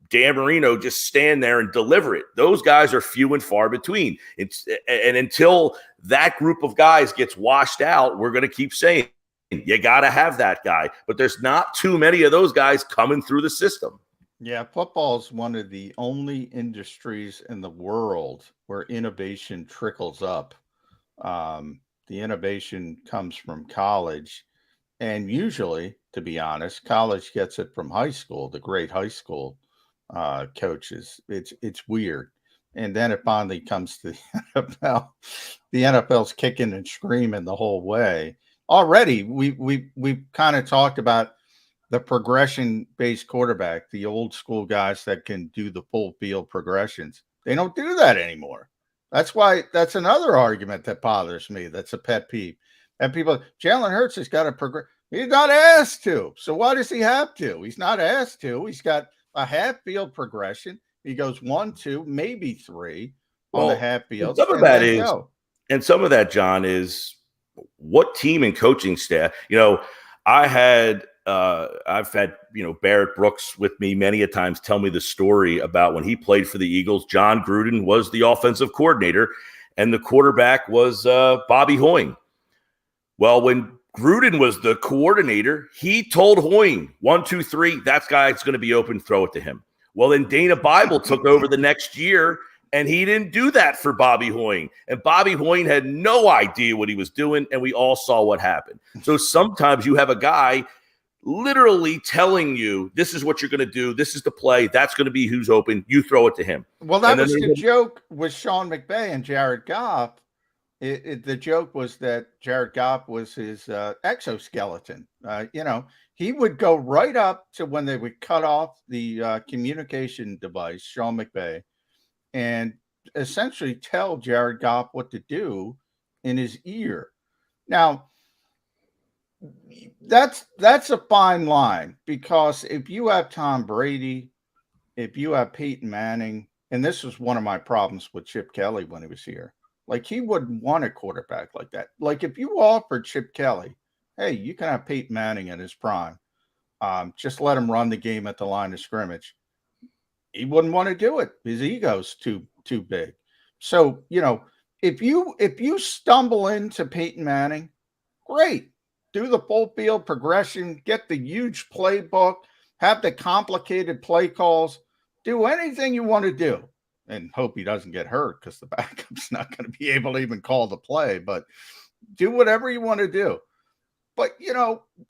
Dan Marino, just stand there and deliver it. Those guys are few and far between. And until that group of guys gets washed out, we're going to keep saying, you got to have that guy. But there's not too many of those guys coming through the system. Yeah, football is one of the only industries in the world where innovation trickles up. The innovation comes from college. And usually, to be honest, college gets it from high school, the great high school coaches. It's weird. And then it finally comes to the NFL. The NFL's kicking and screaming the whole way. Already, we've kind of talked about the progression-based quarterback, the old school guys that can do the full field progressions. They don't do that anymore. That's why—that's another argument that bothers me. That's a pet peeve. And people, Jalen Hurts has got to progress. He's not asked to. So why does he have to? He's not asked to. He's got a half field progression. He goes 1, 2, maybe 3 on the half field. Some of that is, and some of that, John, is what team and coaching staff. I've had Barrett Brooks with me many a times tell me the story about when he played for the Eagles. John Gruden was the offensive coordinator, and the quarterback was Bobby Hoying. Well, when Gruden was the coordinator, he told Hoying, 1, 2, 3, that guy's going to be open, throw it to him. Well, then Dana Bible took over the next year, and he didn't do that for Bobby Hoying. And Bobby Hoying had no idea what he was doing, and we all saw what happened. So sometimes you have a guy literally telling you, this is what you're going to do, this is the play, that's going to be who's open, you throw it to him. Well, that was the joke with Sean McVay and Jared Goff. The joke was that Jared Goff was his exoskeleton. He would go right up to when they would cut off the communication device, Sean McVay, and essentially tell Jared Goff what to do in his ear. Now, that's a fine line, because if you have Tom Brady, if you have Peyton Manning, and this was one of my problems with Chip Kelly when he was here. Like, he wouldn't want a quarterback like that. Like, if you offered Chip Kelly, hey, you can have Peyton Manning in his prime, just let him run the game at the line of scrimmage, he wouldn't want to do it. His ego's too big. So, if you stumble into Peyton Manning, great. Do the full field progression, get the huge playbook, have the complicated play calls, do anything you want to do. And hope he doesn't get hurt, because the backup's not going to be able to even call the play. But, do whatever you want to do. But,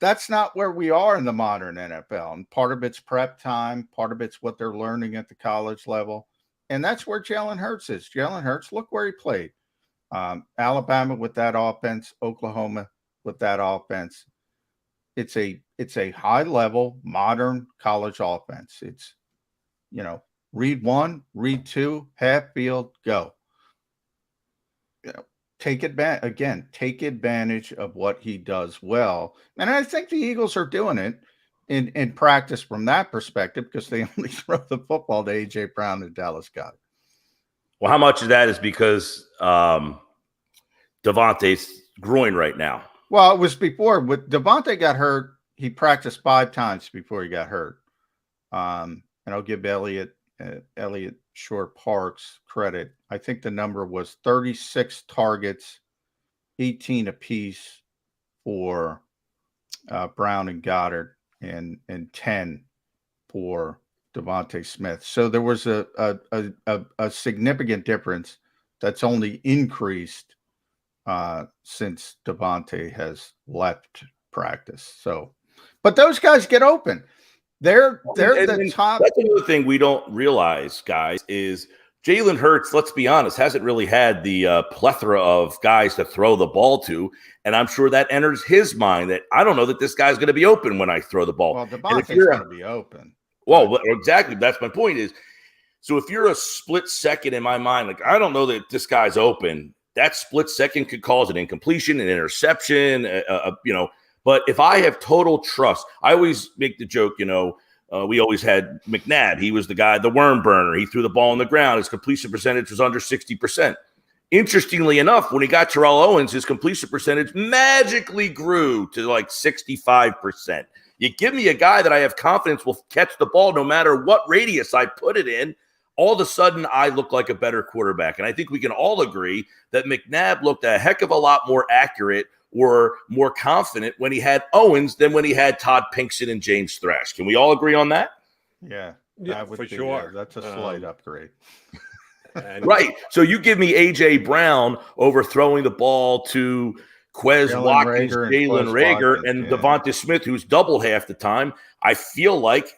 that's not where we are in the modern NFL. And part of it's prep time. Part of it's what they're learning at the college level. And that's where Jalen Hurts is. Jalen Hurts, look where he played. Alabama with that offense, Oklahoma with that offense. It's a high-level, modern college offense. It's, read one, read two, half field, go. Take advantage of what he does well. And I think the Eagles are doing it in practice from that perspective because they only throw the football to A.J. Brown and Dallas Goedert. Well, how much of that is because Devontae's groin right now? Well, it was before. When Devontae got hurt, he practiced 5 times before he got hurt. And I'll give Elliot Shore-Parks credit. I think the number was 36 targets, 18 apiece for Brown and Goddard, and 10 for Devontae Smith. So there was a significant difference that's only increased since Devontae has left practice. So, but those guys get open. They're the top. That's another thing we don't realize, guys, is Jalen Hurts, let's be honest, hasn't really had the plethora of guys to throw the ball to. And I'm sure that enters his mind that I don't know that this guy's going to be open when I throw the ball. Well, Devontae's going to be open. Well, exactly. That's my point is, so if you're a split second in my mind, like I don't know that this guy's open, that split second could cause an incompletion, an interception, But if I have total trust, I always make the joke, we always had McNabb. He was the guy, the worm burner. He threw the ball on the ground. His completion percentage was under 60%. Interestingly enough, when he got Terrell Owens, his completion percentage magically grew to like 65%. You give me a guy that I have confidence will catch the ball no matter what radius I put it in, all of a sudden I look like a better quarterback. And I think we can all agree that McNabb looked a heck of a lot more accurate or more confident when he had Owens than when he had Todd Pinkson and James Thrash. Can we all agree on that? Yeah, for sure. That's a slight upgrade. Right. So you give me A.J. Brown over throwing the ball to Quez Watkins, Jalen Reagor, and Devonta Smith, who's double half the time. I feel like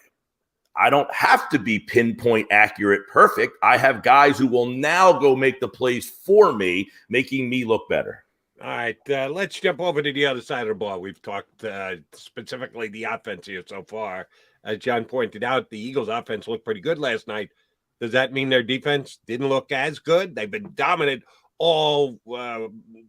I don't have to be pinpoint accurate perfect. I have guys who will now go make the plays for me, making me look better. All right, let's jump over to the other side of the ball. We've talked specifically the offense here so far. As John pointed out, the Eagles' offense looked pretty good last night. Does that mean their defense didn't look as good? They've been dominant all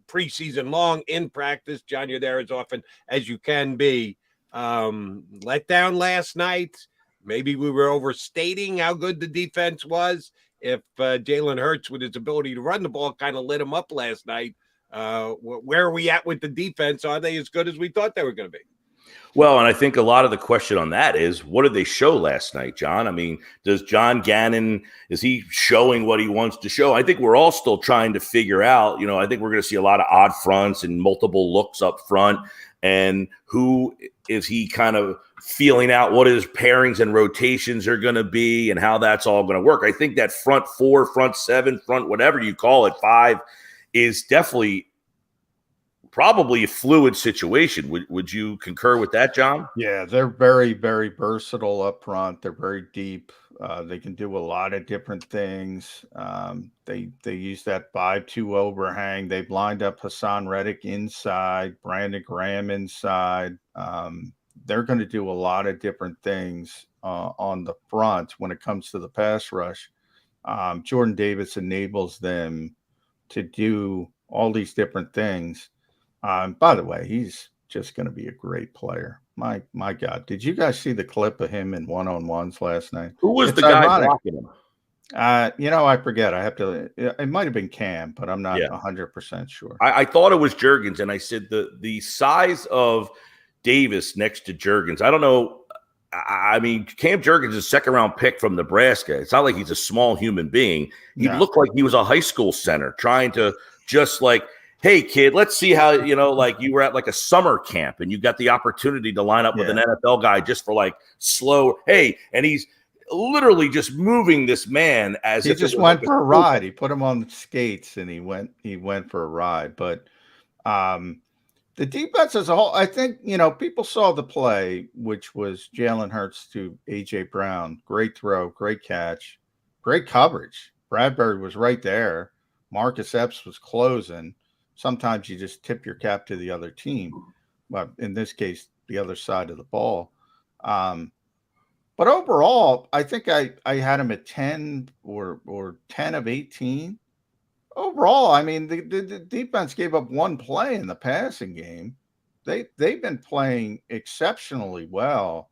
preseason long in practice. John, you're there as often as you can be. Let down last night. Maybe we were overstating how good the defense was. If Jalen Hurts, with his ability to run the ball, kind of lit him up last night. Where are we at with the defense? Are they as good as we thought they were going to be? Well, and I think a lot of the question on that is, what did they show last night, John? I mean, does John Gannon, is he showing what he wants to show? I think we're all still trying to figure out, I think we're going to see a lot of odd fronts and multiple looks up front. And who is he kind of feeling out what his pairings and rotations are going to be and how that's all going to work. I think that front 4, front 7, front whatever you call it, 5 is definitely probably a fluid situation. Would you concur with that, John? Yeah, they're very, very versatile up front. They're very deep. They can do a lot of different things. They use that 5-2 overhang. They've lined up Hassan Reddick inside, Brandon Graham inside. They're going to do a lot of different things on the front when it comes to the pass rush. Jordan Davis enables them to do all these different things. By the way, he's just going to be a great player. My God, did you guys see the clip of him in one-on-ones last night? Who was the guy blocking him? I forget. I have to. It might have been Cam, but I'm not 100% sure. I thought it was Juergens, and I said the size of Davis next to Juergens. I don't know. I mean, Cam Juergens is a second-round pick from Nebraska. It's not like he's a small human being. He looked like he was a high school center trying to just like, hey, kid, let's see how, like you were at like a summer camp and you got the opportunity to line up with an NFL guy just for like slow. Hey, and he's literally just moving this man as he just went for a ride. He put him on skates and he went for a ride. But The defense as a whole, I think, people saw the play, which was Jalen Hurts to A.J. Brown. Great throw, great catch, great coverage. Bradbury was right there. Marcus Epps was closing. Sometimes you just tip your cap to the other team, but in this case, the other side of the ball. But overall, I think I had him at 10 or 10 of 18. Overall, I mean, the defense gave up one play in the passing game. They've been playing exceptionally well.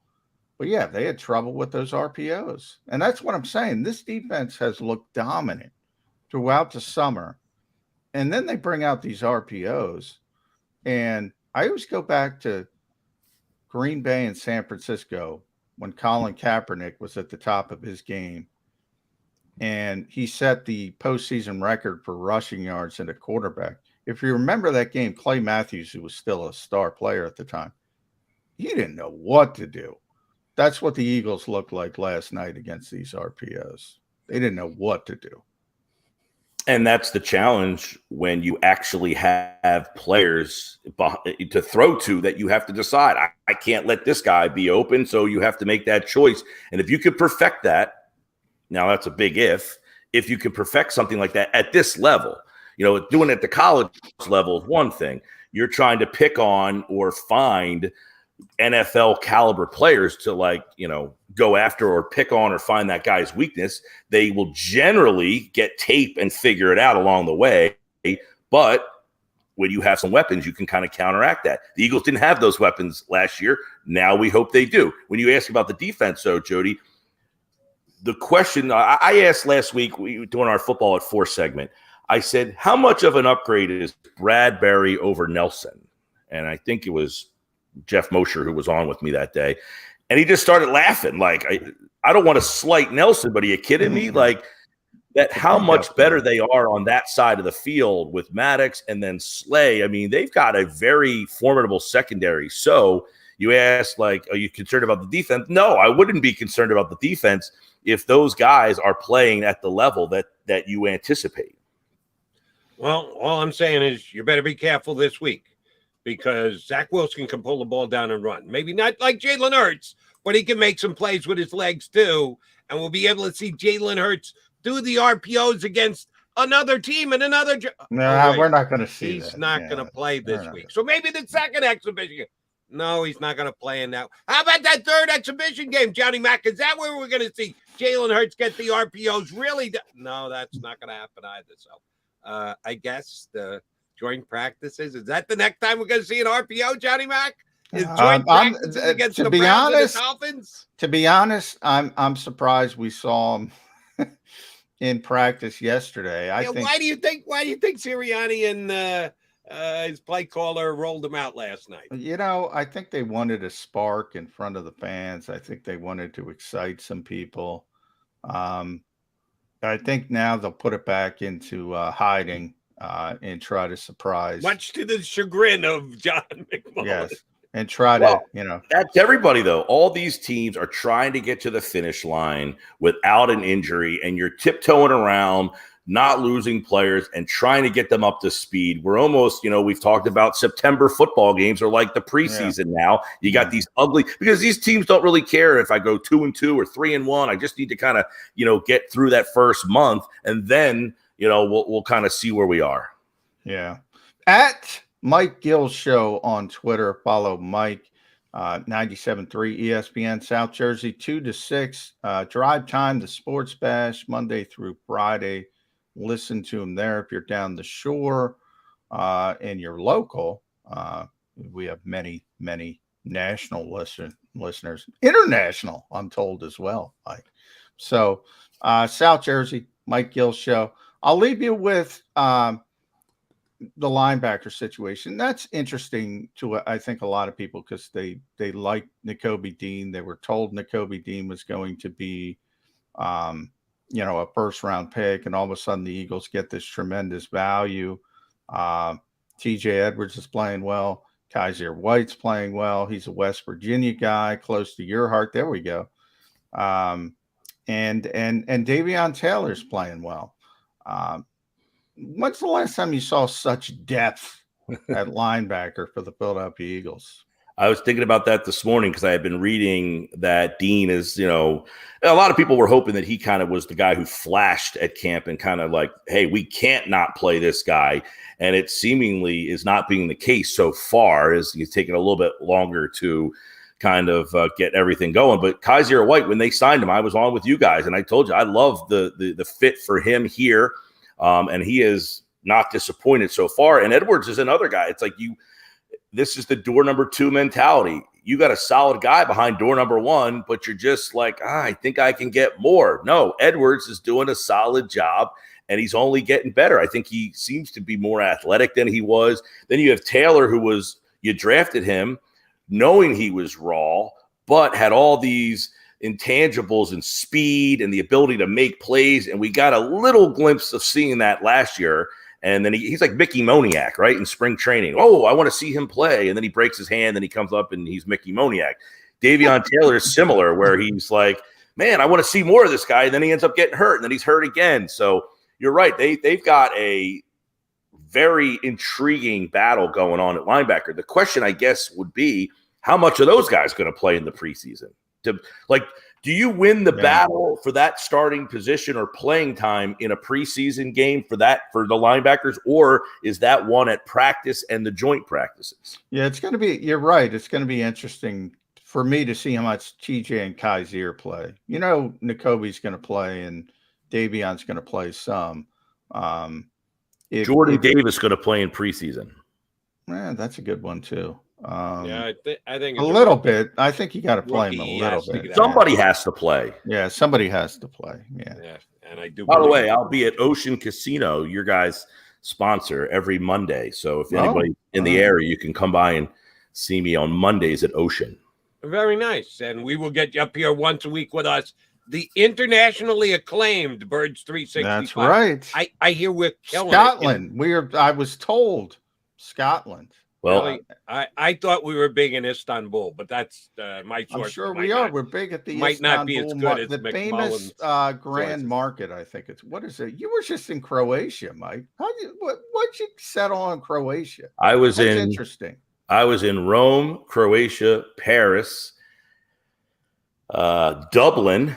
But, yeah, they had trouble with those RPOs. And that's what I'm saying. This defense has looked dominant throughout the summer. And then they bring out these RPOs. And I always go back to Green Bay and San Francisco when Colin Kaepernick was at the top of his game. And he set the postseason record for rushing yards in a quarterback. If you remember that game, Clay Matthews, who was still a star player at the time, he didn't know what to do. That's what the Eagles looked like last night against these RPOs. They didn't know what to do. And that's the challenge when you actually have players to throw to that you have to decide. I can't let this guy be open, so you have to make that choice. And if you could perfect that, now that's a big if you could perfect something like that at this level, doing it at the college level is one thing. You're trying to pick on or find NFL caliber players to go after or pick on or find that guy's weakness. They will generally get tape and figure it out along the way. But when you have some weapons, you can kind of counteract that. The Eagles didn't have those weapons last year. Now we hope they do. When you ask about the defense, though, Jody, the question I asked last week during our Football at 4 segment, I said, how much of an upgrade is Bradbury over Nelson? And I think it was Jeff Mosher who was on with me that day. And he just started laughing. Like, I don't want to slight Nelson, but are you kidding me? Like, that how much better they are on that side of the field with Maddox and then Slay. I mean, they've got a very formidable secondary. So you ask, are you concerned about the defense? No, I wouldn't be concerned about the defense if those guys are playing at the level that you anticipate. Well, all I'm saying is you better be careful this week, because Zach Wilson can pull the ball down and run. Maybe not like Jalen Hurts, but he can make some plays with his legs too. And we'll be able to see Jalen Hurts do the RPOs against another team and another. We're not going to see He's not going to play this week. So maybe the second exhibition. No, he's not going to play in that. How about that third exhibition game, Johnny Mack? Is that where we're going to see Jalen Hurts get the RPOs? Really? No, that's not going to happen either. So I guess the joint practices, is that the next time we're going to see an RPO, Johnny Mack? Is joint practices against the Browns and the Dolphins? To be honest, I'm surprised we saw him in practice yesterday. I think. Why do you think Sirianni and his play caller rolled him out last night? I think they wanted a spark in front of the fans. I think they wanted to excite some people. I think now they'll put it back into hiding and try to surprise. Much to the chagrin of John McMullen. Yes. And try to, That's everybody, though. All these teams are trying to get to the finish line without an injury, and you're tiptoeing around, not losing players and trying to get them up to speed. We're almost, we've talked about September football games are like the preseason now. You got these ugly, because these teams don't really care if I go 2-2 or 3-1. I just need to kind of, get through that first month, and then, we'll kind of see where we are. Yeah. At Mike Gill Show on Twitter. Follow Mike, 97.3 ESPN South Jersey, 2 to 6. Drive Time, the Sports Bash, Monday through Friday. Listen to him there if you're down the shore and you're local. We have many, many national listeners. International, I'm told as well, Mike. So South Jersey, Mike Gill Show. I'll leave you with the linebacker situation. That's interesting to, I think, a lot of people, because they like Nakobe Dean. They were told Nakobe Dean was going to be, a first-round pick, and all of a sudden the Eagles get this tremendous value. T.J. Edwards is playing well. Kaiser White's playing well. He's a West Virginia guy, close to your heart. There we go. And Davion Taylor's playing well. When's the last time you saw such depth at linebacker for the Philadelphia Eagles. I was thinking about that this morning because I had been reading that Dean is, a lot of people were hoping that he kind of was the guy who flashed at camp and kind of like, hey, we can't not play this guy. And it seemingly is not being the case so far, as he's taking a little bit longer to kind of get everything going. But Kaiser White, when they signed him, I was on with you guys, and I told you I love the fit for him here, and he is not disappointed so far. And Edwards is another guy. It's like this is the door number 2 mentality. You got a solid guy behind door number 1, but you're just like, I think I can get more. No, Edwards is doing a solid job, and he's only getting better. I think he seems to be more athletic than he was. Then you have Taylor, you drafted him knowing he was raw, but had all these intangibles and speed and the ability to make plays. And we got a little glimpse of seeing that last year. And then he's like Mickey Moniak, right, in spring training. Oh, I want to see him play. And then he breaks his hand, and he comes up, and he's Mickey Moniak. Davion Taylor is similar, where he's like, man, I want to see more of this guy. And then he ends up getting hurt, and then he's hurt again. So you're right. They've got a very intriguing battle going on at linebacker. The question, I guess, would be, how much are those guys going to play in the preseason? Do you win the battle for that starting position or playing time in a preseason game for the linebackers, or is that one at practice and the joint practices? Yeah, it's going to be, you're right. It's going to be interesting for me to see how much TJ and Kaiser play. N'Kobe's going to play and Davion's going to play some. Jordan Davis going to play in preseason. That's a good one too. I think a little bit. I think you got to play him a little bit. Somebody has to play. Yeah, somebody has to play. Yeah. And I do. By the way, I'll be at Ocean Casino, your guys' sponsor, every Monday. So if anybody in the area, you can come by and see me on Mondays at Ocean. Very nice. And we will get you up here once a week with us. The internationally acclaimed Birds 365. That's right. I hear we're killing Scotland. I was told Scotland. Well, really? I thought we were big in Istanbul, but that's my source. I'm sure we are. We're big at the might Istanbul, not be as good as the McMullen's famous Grand Market. I think it's, what is it? You were just in Croatia, Mike. What'd you settle on Croatia? That's interesting. I was in Rome, Croatia, Paris, Dublin,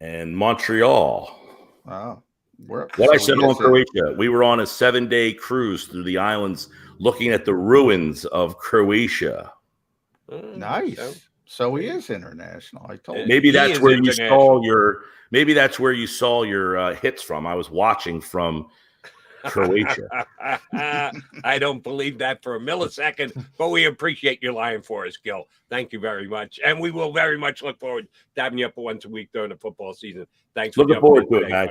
and Montreal. Wow. What I said on Croatia, we were on a 7-day cruise through the islands looking at the ruins of Croatia. Nice. So he is international. I told you. Maybe that's where you saw your hits from. I was watching from Croatia. I don't believe that for a millisecond, but we appreciate you lying for us, Gil. Thank you very much. And we will very much look forward to having you up once a week during the football season. Thanks for looking forward to it, guys.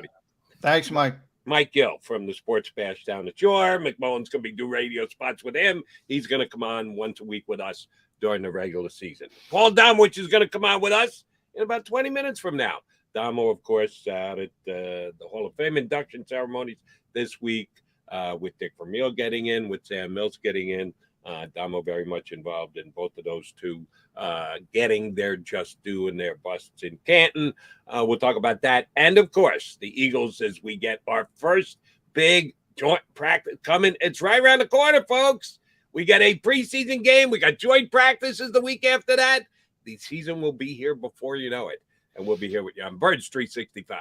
Thanks, Mike. Mike Gill from the Sports Bash down the shore. McMullen's going to be doing radio spots with him. He's going to come on once a week with us during the regular season. Paul Domwich is going to come on with us in about 20 minutes from now. Damo, of course, out at the Hall of Fame induction ceremonies this week with Dick Vermeil getting in, with Sam Mills getting in. Damo very much involved in both of those two getting their just due and their busts in Canton. We'll talk about that. And, of course, the Eagles as we get our first big joint practice coming. It's right around the corner, folks. We got a preseason game. We got joint practices the week after that. The season will be here before you know it. And we'll be here with you on Birds 365.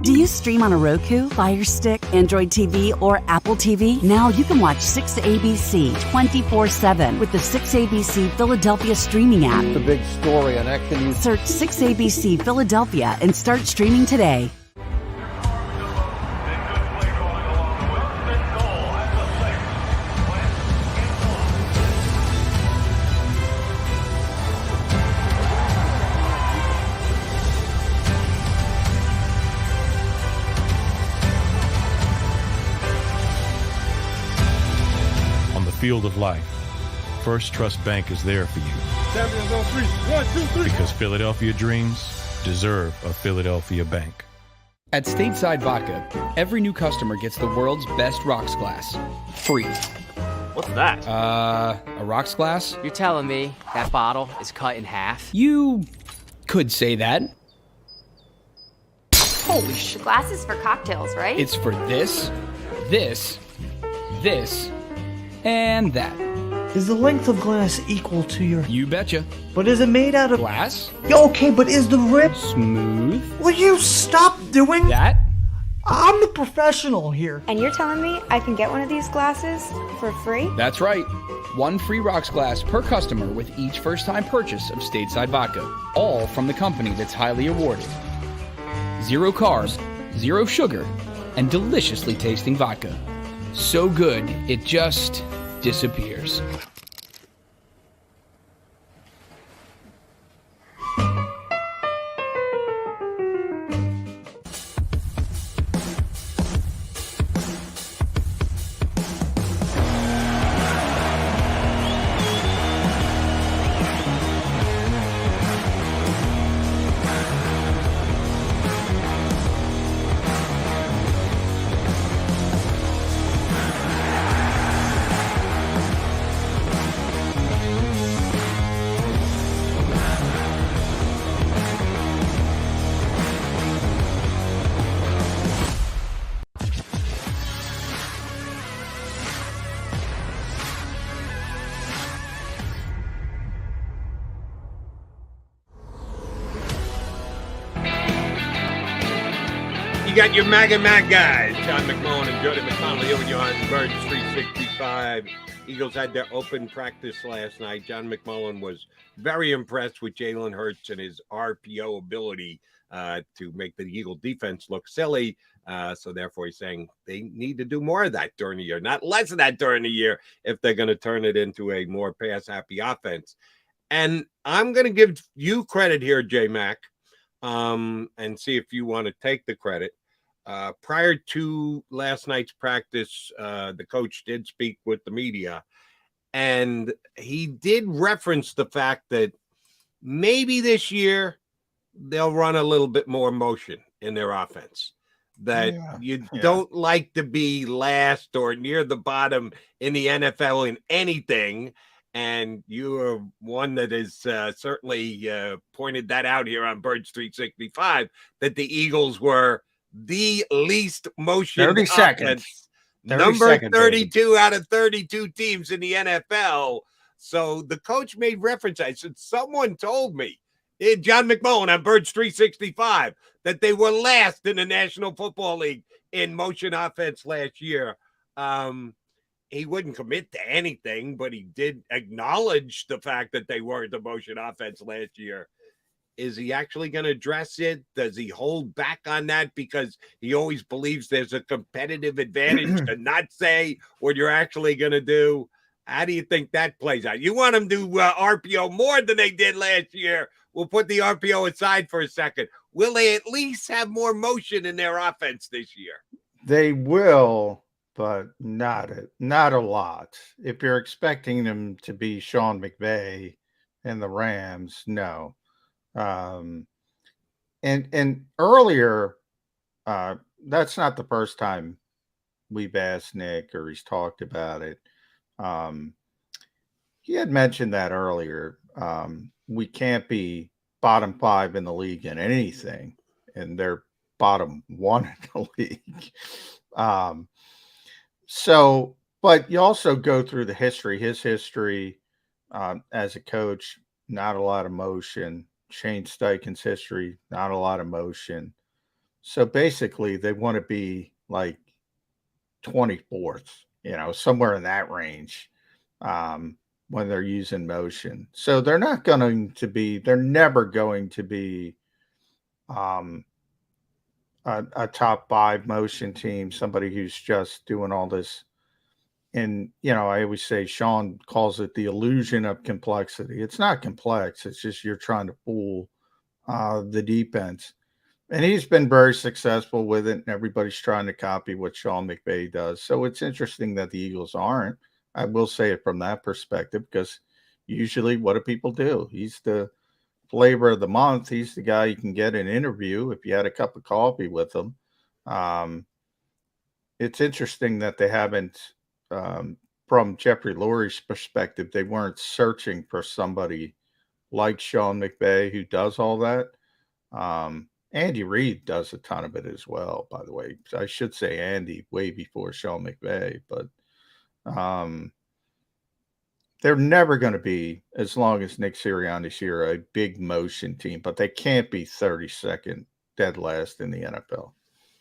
Do you stream on a Roku, Fire Stick, Android TV, or Apple TV? Now you can watch 6ABC 24/7 with the 6ABC Philadelphia streaming app. The big story on Action News. Search 6ABC Philadelphia and start streaming today. field of life, First Trust Bank is there for you. Champions on 3. 1, 2, 3. Because Philadelphia dreams deserve a Philadelphia bank. At Stateside Vodka, every new customer gets the world's best rocks glass. Free. What's that? A rocks glass? You're telling me that bottle is cut in half? You could say that. Holy shit. Glass is for cocktails, right? It's for this, this, this, and that. Is the length of glass equal to your... You betcha. But is it made out of... Glass? Yeah, okay, but is the rip... Smooth? Will you stop doing... That? I'm the professional here. And you're telling me I can get one of these glasses for free? That's right. One free rocks glass per customer with each first-time purchase of Stateside Vodka. All from the company that's highly awarded. 0 carbs, 0 sugar, and deliciously tasting vodka. So good, it just disappears. You got your MAGA guys, John McMullen and Jody McConnell here with you on Birds 365. Eagles had their open practice last night. John McMullen was very impressed with Jalen Hurts and his RPO ability to make the Eagle defense look silly. So therefore, he's saying they need to do more of that during the year, not less of that during the year, if they're going to turn it into a more pass-happy offense. And I'm going to give you credit here, J-Mac, and see if you want to take the credit. Prior to last night's practice, the coach did speak with the media, and he did reference the fact that maybe this year they'll run a little bit more motion in their offense, that you don't like to be last or near the bottom in the NFL in anything. And you are one that has certainly pointed that out here on Birds 365, that the Eagles were the least motion 30 seconds. 30 number seconds, 32 baby. Out of 32 teams in the NFL. So the coach made reference. I said, someone told me, John McMullen on Birds 365, that they were last in the National Football League in motion offense last year. He wouldn't commit to anything, but he did acknowledge the fact that they weren't the motion offense last year. Is he actually going to address it? Does he hold back on that because he always believes there's a competitive advantage to not say what you're actually going to do? How do you think that plays out? You want them to RPO more than they did last year. We'll put the RPO aside for a second. Will they at least have more motion in their offense this year? They will, but not a lot. If you're expecting them to be Sean McVay and the Rams, no. And earlier, that's not the first time we've asked Nick or he's talked about it. He had mentioned that earlier. We can't be bottom 5 in the league in anything, and they're bottom 1 in the league. So, but you also go through the history, his history as a coach, not a lot of motion. Shane Steichen's history, not a lot of motion. So basically, they want to be like 24th, somewhere in that range when they're using motion. So they're never going to be a top 5 motion team, somebody who's just doing all this. And, I always say Sean calls it the illusion of complexity. It's not complex. It's just you're trying to fool the defense. And he's been very successful with it, and everybody's trying to copy what Sean McVay does. So it's interesting that the Eagles aren't. I will say it from that perspective, because usually what do people do? He's the flavor of the month. He's the guy you can get an interview if you had a cup of coffee with him. It's interesting that they haven't, from Jeffrey Lurie's perspective, they weren't searching for somebody like Sean McVay who does all that. Andy Reid does a ton of it as well, by the way. I should say Andy way before Sean McVay, but they're never going to be, as long as Nick Sirianni's here, a big motion team, but they can't be 32nd dead last in the NFL.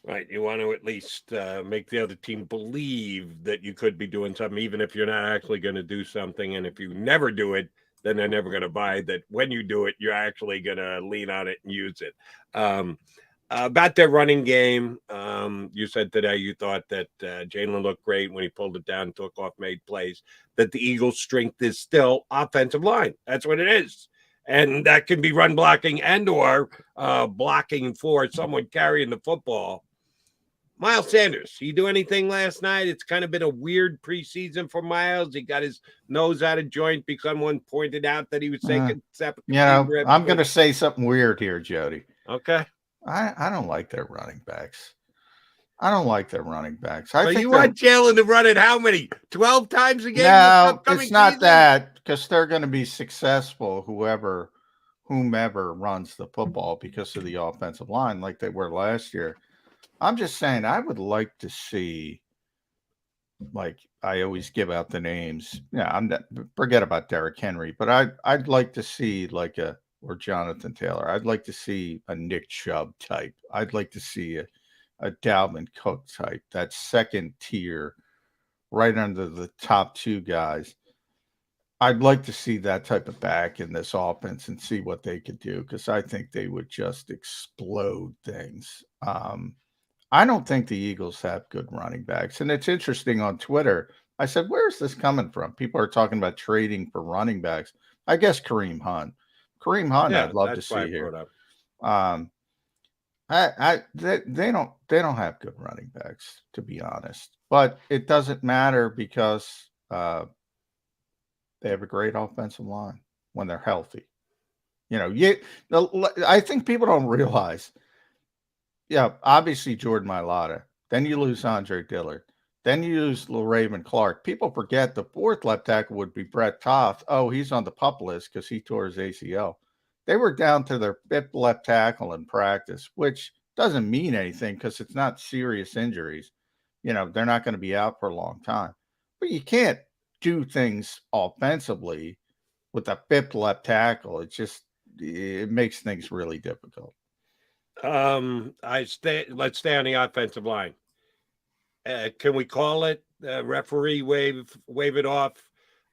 Right. You want to at least make the other team believe that you could be doing something, even if you're not actually going to do something. And if you never do it, then they're never going to buy that when you do it, you're actually going to lean on it and use it. About their running game, you said today you thought that Jalen looked great when he pulled it down, took off, made plays, that the Eagles' strength is still offensive line. That's what it is. And that can be run blocking and or blocking for someone carrying the football. Miles Sanders, he do anything last night? It's kind of been a weird preseason for Miles. He got his nose out of joint because someone pointed out that he was taking I'm going to say something weird here, Jody. Okay. I don't like their running backs. I want Jalen to run it how many? 12 times a game? No, it's not that, because they're going to be successful, whomever runs the football, because of the offensive line like they were last year. I'm just saying I would like to see, like I always give out the names. Yeah, forget about Derrick Henry, but I'd like to see or Jonathan Taylor. I'd like to see a Nick Chubb type. I'd like to see a Dalvin Cook type, that second tier right under the top two guys. I'd like to see that type of back in this offense and see what they could do, because I think they would just explode things. I don't think the Eagles have good running backs. And it's interesting, on Twitter, I said, where's this coming from? People are talking about trading for running backs. I guess Kareem Hunt. I'd love to see here. They don't have good running backs, to be honest. But it doesn't matter, because they have a great offensive line when they're healthy. I think people don't realize. Yeah, obviously Jordan Mailata. Then you lose Andre Dillard. Then you lose LaRaven Clark. People forget the fourth left tackle would be Brett Toth. Oh, he's on the PUP list because he tore his ACL. They were down to their fifth left tackle in practice, which doesn't mean anything because it's not serious injuries. They're not going to be out for a long time. But you can't do things offensively with a fifth left tackle. It makes things really difficult. Let's stay on the offensive line. Can we call it referee wave it off?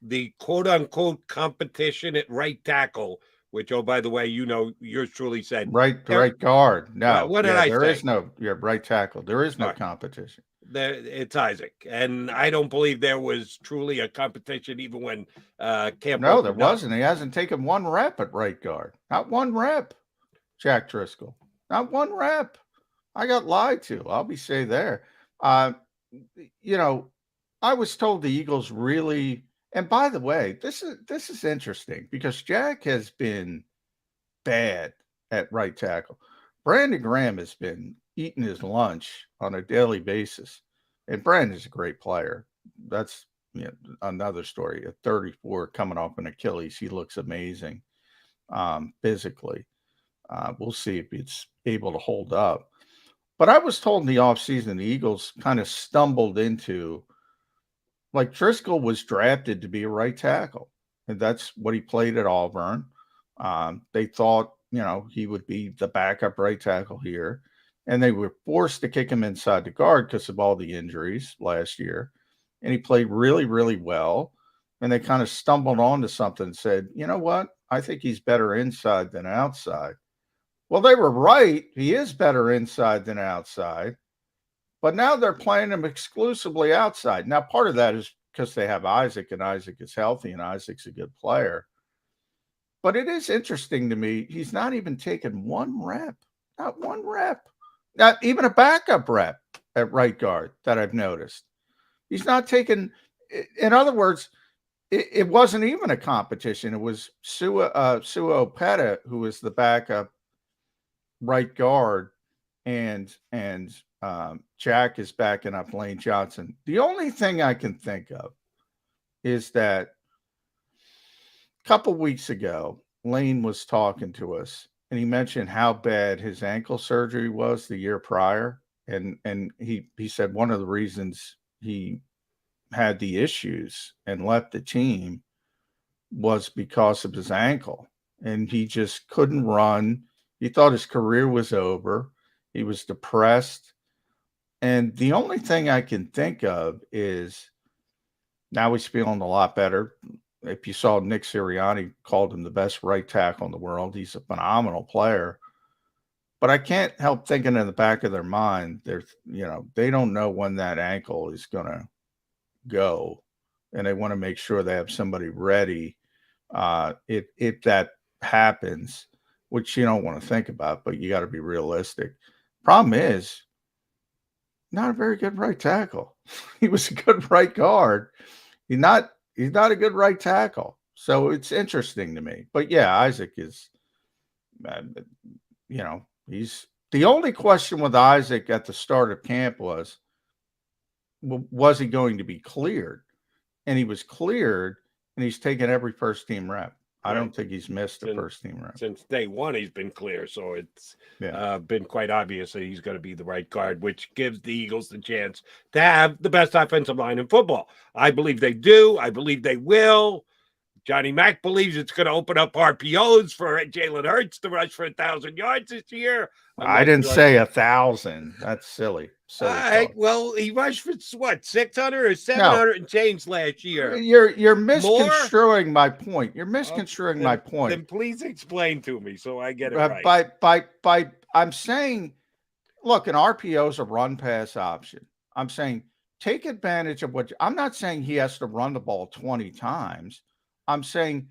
The quote unquote competition at right tackle, which, oh, by the way, yours truly said right guard. No, what did I say? There is no right tackle. There is no competition. It's Isaac, and I don't believe there was truly a competition even when Camp. No, there wasn't. He hasn't taken one rep at right guard. Not one rep. Jack Driscoll. Not one rep. I got lied to. I'll be say there. I was told the Eagles really, and by the way, this is interesting because Jack has been bad at right tackle. Brandon Graham has been eating his lunch on a daily basis, and Brandon's a great player. That's another story. At 34, coming off an Achilles, he looks amazing physically. We'll see if it's able to hold up. But I was told in the offseason the Eagles kind of stumbled into, like, Driscoll was drafted to be a right tackle, and that's what he played at Auburn. They thought, he would be the backup right tackle here, and they were forced to kick him inside the guard because of all the injuries last year. And he played really, really well. And they kind of stumbled onto something and said, you know what? I think he's better inside than outside. Well, they were right. He is better inside than outside. But now they're playing him exclusively outside. Now, part of that is because they have Isaac, and Isaac is healthy, and Isaac's a good player. But it is interesting to me, he's not even taken one rep. Not one rep. Not even a backup rep at right guard that I've noticed. He's not taken in other words, it wasn't even a competition. It was Suo Peta, who was the backup right guard, and Jack is backing up Lane Johnson. The only thing I can think of is that a couple weeks ago, Lane was talking to us, and he mentioned how bad his ankle surgery was the year prior, and he said one of the reasons he had the issues and left the team was because of his ankle, and he just couldn't run. He thought his career was over. He was depressed. And the only thing I can think of is now he's feeling a lot better. If you saw Nick Sirianni called him the best right tackle in the world, he's a phenomenal player. But I can't help thinking in the back of their mind, they don't know when that ankle is going to go, and they want to make sure they have somebody ready if that happens, which you don't want to think about, but you got to be realistic. Problem is, not a very good right tackle. He was a good right guard. He's not a good right tackle. So it's interesting to me. But yeah, Isaac is, he's the only question with Isaac at the start of camp was he going to be cleared? And he was cleared, and he's taken every first team rep. I don't think he's missed a first team rep. Since day one, he's been clear. So it's been quite obvious that he's going to be the right guard, which gives the Eagles the chance to have the best offensive line in football. I believe they do. I believe they will. Johnny Mack believes it's going to open up RPOs for Jalen Hurts to rush for 1,000 yards this year. I didn't say 1,000. That's silly. All right. Well, he rushed for what, 600 or 700 and change last year. You're misconstruing my point. You're misconstruing my point. Then please explain to me so I get it right. By I'm saying, look, an RPO is a run pass option. I'm saying take advantage of I'm not saying he has to run the ball 20 times. I'm saying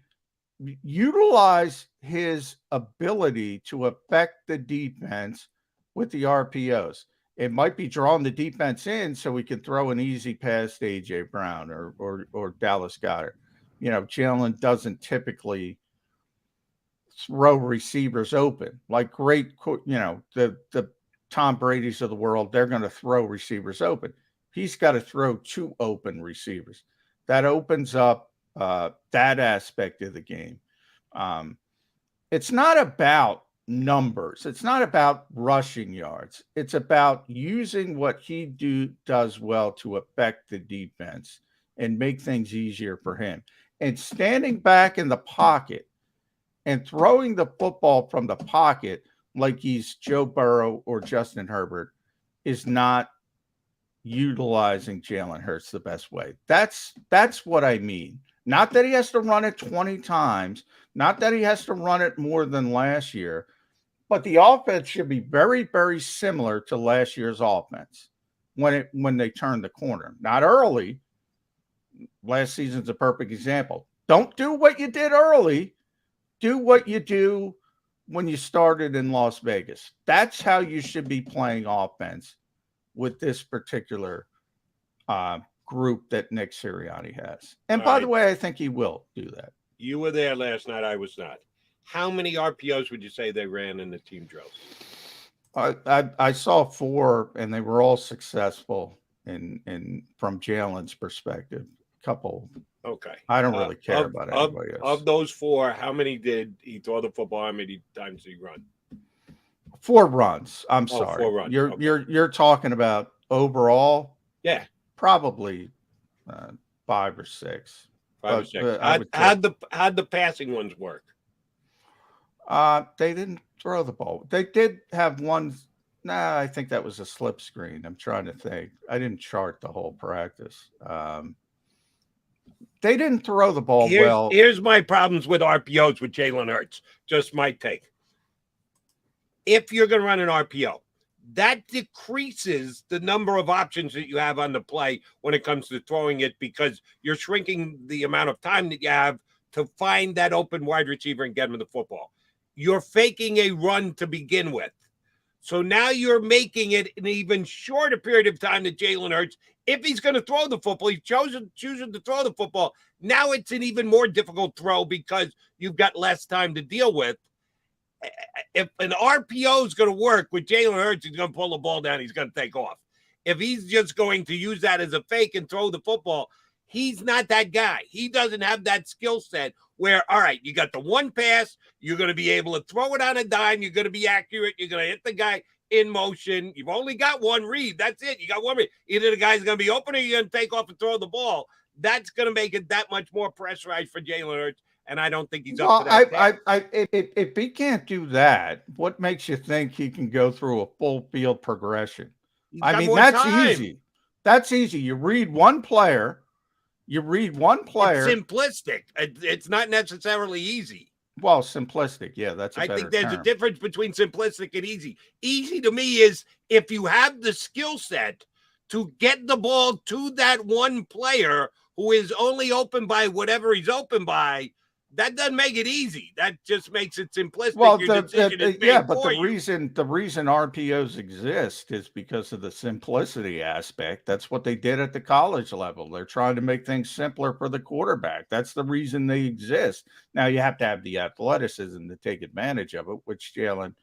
utilize his ability to affect the defense with the RPOs. It might be drawing the defense in so we can throw an easy pass to A.J. Brown or Dallas Goedert. Jalen doesn't typically throw receivers open. Like the Tom Brady's of the world, they're going to throw receivers open. He's got to throw 2 open receivers. That opens up that aspect of the game. It's not about numbers. It's not about rushing yards. It's about using what he does well to affect the defense and make things easier for him. And standing back in the pocket and throwing the football from the pocket like he's Joe Burrow or Justin Herbert is not utilizing Jalen Hurts the best way. That's what I mean. Not that he has to run it 20 times, not that he has to run it more than last year, but the offense should be very, very similar to last year's offense when they turn the corner. Not early. Last season's a perfect example. Don't do what you did early. Do what you do when you started in Las Vegas. That's how you should be playing offense with this particular group that Nick Sirianni has. And by the way, I think he will do that. You were there last night. I was not. How many RPOs would you say they ran in the team drills? I saw 4, and they were all successful in from Jalen's perspective. A couple. Okay. I don't really care about anybody else. Of those 4, how many did he throw the football? How many times did he run? 4 runs. I'm sorry. 4 runs. You're talking about overall? Yeah. Probably 5 or 6. 5 or 6. How'd the passing ones work? They didn't throw the ball. They did have one. I think that was a slip screen. I'm trying to think. I didn't chart the whole practice. They didn't throw the ball well. Here's my problems with RPOs with Jalen Hurts. Just my take. If you're going to run an RPO, that decreases the number of options that you have on the play when it comes to throwing it, because you're shrinking the amount of time that you have to find that open wide receiver and get him the football. You're faking a run to begin with. So now you're making it an even shorter period of time that Jalen Hurts, if he's going to throw the football, he's choosing to throw the football. Now it's an even more difficult throw because you've got less time to deal with. If an RPO is going to work with Jalen Hurts, he's going to pull the ball down, he's going to take off. If he's just going to use that as a fake and throw the football, he's not that guy. He doesn't have that skill set where, all right, you got the one pass, you're going to be able to throw it on a dime, you're going to be accurate, you're going to hit the guy in motion. You've only got one read. That's it. You got one read. Either the guy's going to be open or you're going to take off and throw the ball. That's going to make it that much more pressurized for Jalen Hurts, and I don't think he's up to that. If he can't do that, what makes you think he can go through a full field progression? I mean, that's easy. That's easy. You read one player. It's simplistic. It's not necessarily easy. Well, simplistic. Yeah, that's a better think there's term. a difference between simplistic and easy. Easy to me is if you have the skill set to get the ball to that one player who is only open by whatever he's open by. That doesn't make it easy. That just makes it simplistic. Well, but the reason RPOs exist is because of the simplicity aspect. That's what they did at the college level. They're trying to make things simpler for the quarterback. That's the reason they exist. Now you have to have the athleticism to take advantage of it, which Jalen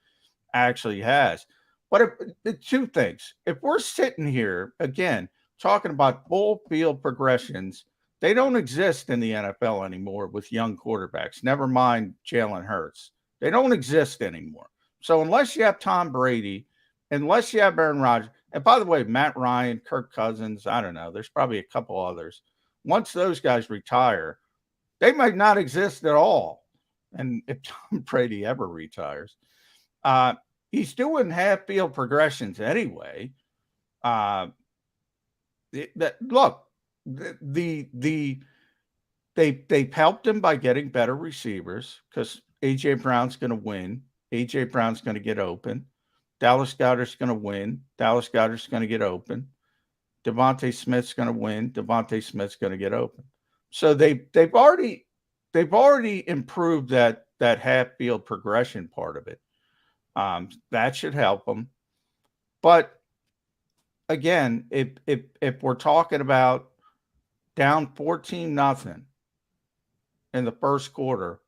actually has. But two things. If we're sitting here again talking about full field progressions, they don't exist in the NFL anymore with young quarterbacks. Never mind Jalen Hurts. They don't exist anymore. So unless you have Tom Brady, unless you have Aaron Rodgers, and by the way, Matt Ryan, Kirk Cousins, I don't know, there's probably a couple others. Once those guys retire, they might not exist at all. And if Tom Brady ever retires, he's doing half field progressions anyway. Look. They've helped him by getting better receivers because A.J. Brown's going to win. A.J. Brown's going to get open. Dallas Goedert's going to win. Dallas Goedert's going to get open. Devontae Smith's going to win. Devontae Smith's going to get open. So they've already improved that half field progression part of it. That should help them. But again, if we're talking about down 14-0 in the first quarter,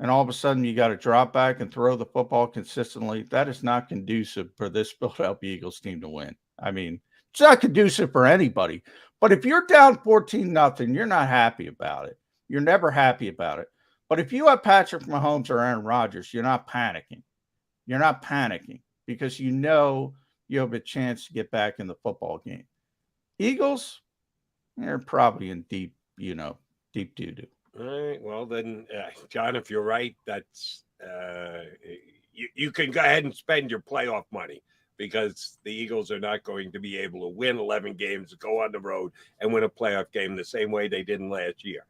and all of a sudden you got to drop back and throw the football consistently, that is not conducive for this Philadelphia Eagles team to win. I mean, it's not conducive for anybody. But if you're down 14-0, you're not happy about it. You're never happy about it. But if you have Patrick Mahomes or Aaron Rodgers, you're not panicking. You're not panicking because you know you have a chance to get back in the football game. Eagles, they're probably in deep doo-doo. All right. Well, then, John, if you're right, that's you can go ahead and spend your playoff money because the Eagles are not going to be able to win 11 games, go on the road, and win a playoff game the same way they did last year.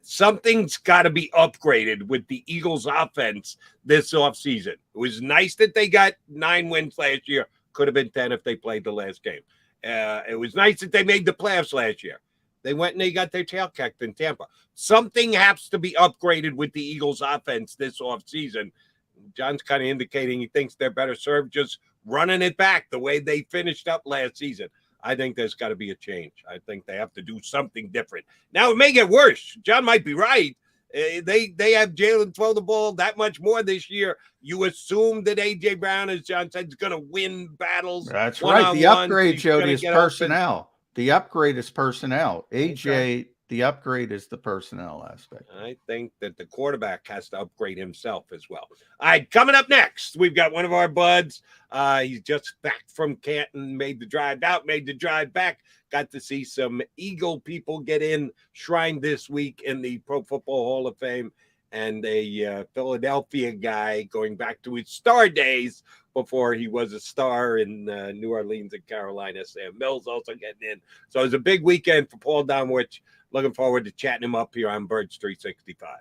Something's got to be upgraded with the Eagles offense this offseason. It was nice that they got 9 wins last year. Could have been 10 if they played the last game. It was nice that they made the playoffs last year. They went and they got their tail kicked in Tampa. Something has to be upgraded with the Eagles offense this offseason. John's kind of indicating he thinks they're better served just running it back the way they finished up last season. I think there's got to be a change. I think they have to do something different. Now, it may get worse. John might be right. They have Jalen throw the ball that much more this year. You assume that A.J. Brown, as John said, is going to win battles. That's right. The upgrade, Jody, is personnel. The upgrade is personnel. A.J., the upgrade is the personnel aspect. I think that the quarterback has to upgrade himself as well. All right, coming up next, we've got one of our buds. He's just back from Canton, made the drive out, made the drive back. Got to see some Eagle people get enshrined this week in the Pro Football Hall of Fame, and a Philadelphia guy going back to his star days before he was a star in New Orleans and Carolina. Sam Mills also getting in. So it was a big weekend for Paul Domwich. Looking forward to chatting him up here on Birds 365.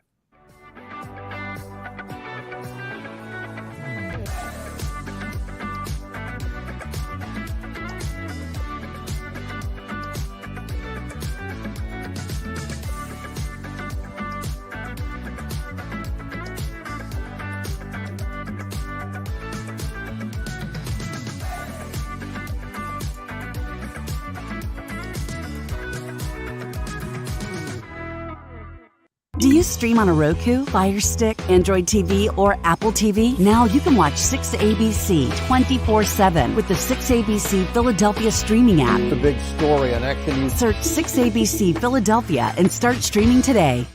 you stream on a Roku, Fire Stick, Android TV, or Apple TV? Now you can watch 6ABC 24/7 with the 6ABC Philadelphia streaming app. The big story on Action. Search 6ABC Philadelphia and start streaming today.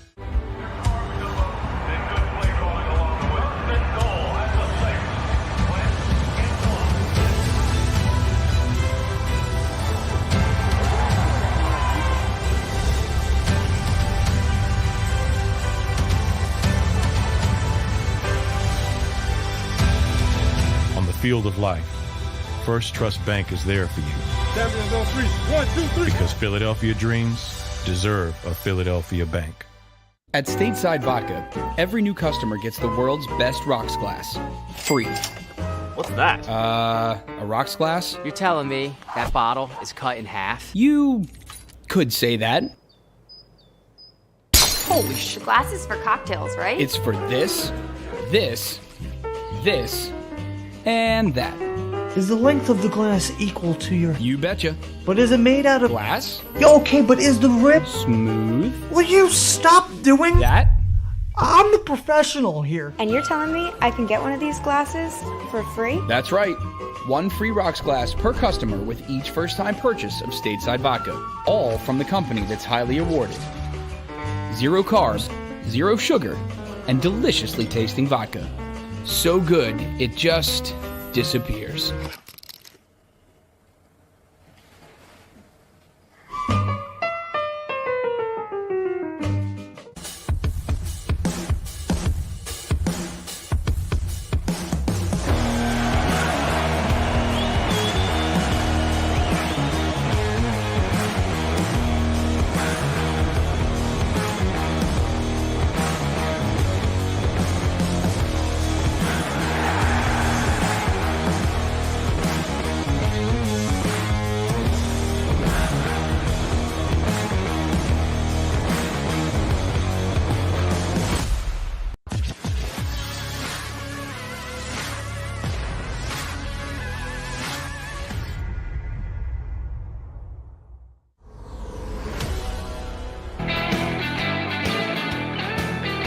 Field of life, First Trust Bank is there for you. Champions on three. 1, 2, 3. Because Philadelphia dreams deserve a Philadelphia bank. At Stateside Vodka, every new customer gets the world's best rocks glass. Free. What's that? A rocks glass? You're telling me that bottle is cut in half? You could say that. Holy sh! Glass is for cocktails, right? It's for this, this, this, and that. Is the length of the glass equal to your... You betcha. But is it made out of... Glass? Yeah, okay, but is the rip... Smooth? Will you stop doing... That? I'm the professional here. And you're telling me I can get one of these glasses for free? That's right. One free rocks glass per customer with each first-time purchase of Stateside Vodka. All from the company that's highly awarded. 0 carbs, 0 sugar, and deliciously tasting vodka. So good, it just disappears.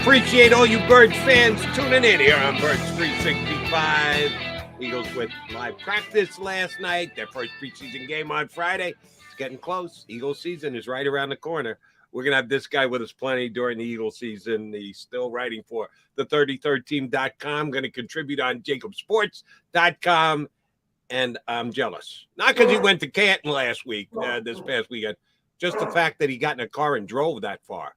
Appreciate all you Birds fans tuning in here on Birds 365. Eagles with live practice last night. Their first preseason game on Friday. It's getting close. Eagles season is right around the corner. We're going to have this guy with us plenty during the Eagles season. He's still writing for the 33rdteam.com. Going to contribute on JAKIBSports.com. And I'm jealous. Not because he went to Canton last week, this past weekend. Just the fact that he got in a car and drove that far.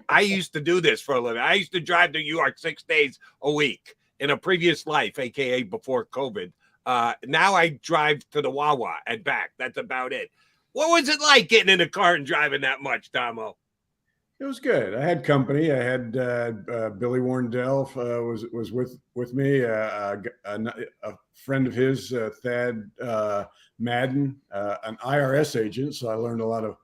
I used to do this for a living. I used to drive to New York 6 days a week in a previous life, a.k.a. before COVID. Now I drive to the Wawa and back. That's about it. What was it like getting in a car and driving that much, Tomo? It was good. I had company. I had Billy Warndell was with me. A friend of his, Thad Madden, an IRS agent. So I learned a lot of.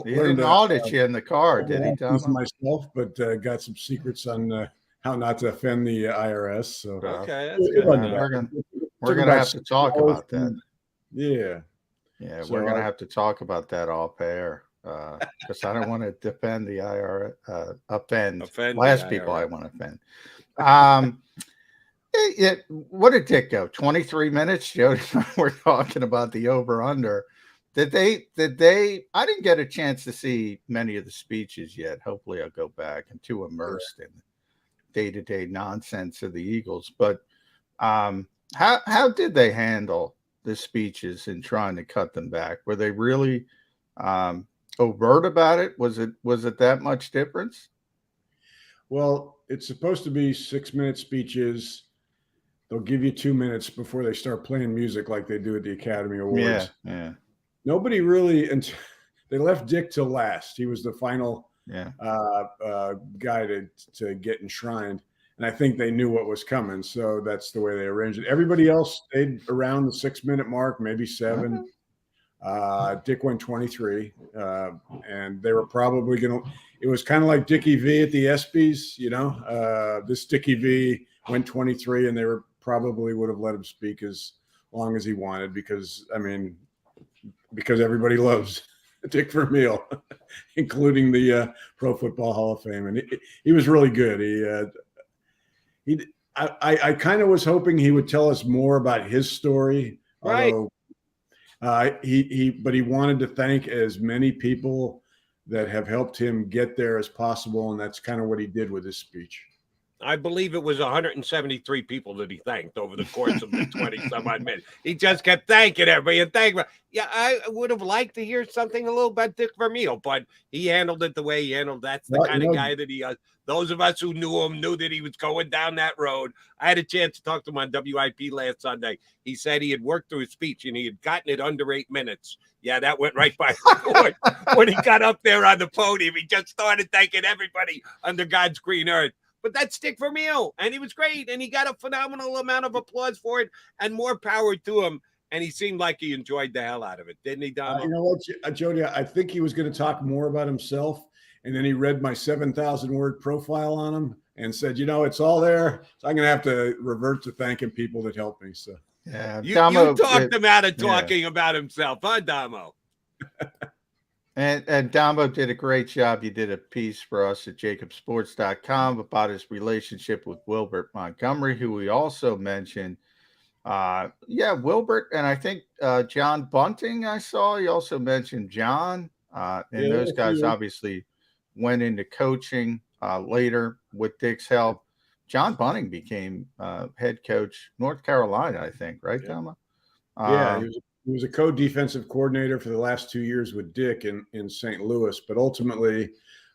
He didn't audit you in the car, did he, Tom? Myself, but got some secrets on how not to offend the IRS. So okay, that's good. We're gonna have to talk about that. Yeah, so we're gonna have to talk about that off air because I don't want to defend the IRS, offend last people I want to offend. What did Dick go? 23 minutes. Jody and I were talking about the over/under. Did they I didn't get a chance to see many of the speeches yet. Hopefully I'll go back. I'm too immersed in day-to-day nonsense of the Eagles. But how did they handle the speeches in trying to cut them back? Were they really overt about it? Was it that much difference? Well, it's supposed to be 6-minute speeches. They'll give you 2 minutes before they start playing music like they do at the Academy Awards. Yeah. Nobody really, and they left Dick till last. He was the final guy to get enshrined. And I think they knew what was coming. So that's the way they arranged it. Everybody else stayed around the 6-minute mark, maybe 7. Dick went 23. And they were probably going to, it was kind of like Dickie V at the ESPYs, this Dickie V went 23 and they were probably would have let him speak as long as he wanted because everybody loves Dick Vermeil, including the Pro Football Hall of Fame, and he was really good. I kind of was hoping he would tell us more about his story, right? Although but he wanted to thank as many people that have helped him get there as possible, and that's kind of what he did with his speech. I believe it was 173 people that he thanked over the course of the 20-some odd minutes. He just kept thanking everybody and thanking. Yeah, I would have liked to hear something a little about Dick Vermeil, but he handled it the way he handled. That's the kind of guy that he is. Those of us who knew him knew that he was going down that road. I had a chance to talk to him on WIP last Sunday. He said he had worked through his speech and he had gotten it under 8 minutes. Yeah, that went right by the when he got up there on the podium. He just started thanking everybody under God's green earth. But that's Dick Vermeil, and he was great, and he got a phenomenal amount of applause for it, and more power to him. And he seemed like he enjoyed the hell out of it, didn't he, Dom? You know what, Jody? I think he was going to talk more about himself, and then he read my 7,000-word profile on him and said, it's all there. So I'm going to have to revert to thanking people that helped me. So yeah, you talked him out of talking about himself, huh, Damo? And Damo did a great job. You did a piece for us at JAKIBsports.com about his relationship with Wilbert Montgomery, who we also mentioned. Wilbert, and I think John Bunting I saw. You also mentioned John. And those guys obviously went into coaching later with Dick's help. John Bunting became head coach North Carolina, I think, right, Damo? He was a co-defensive coordinator for the last 2 years with Dick in St. Louis, but ultimately,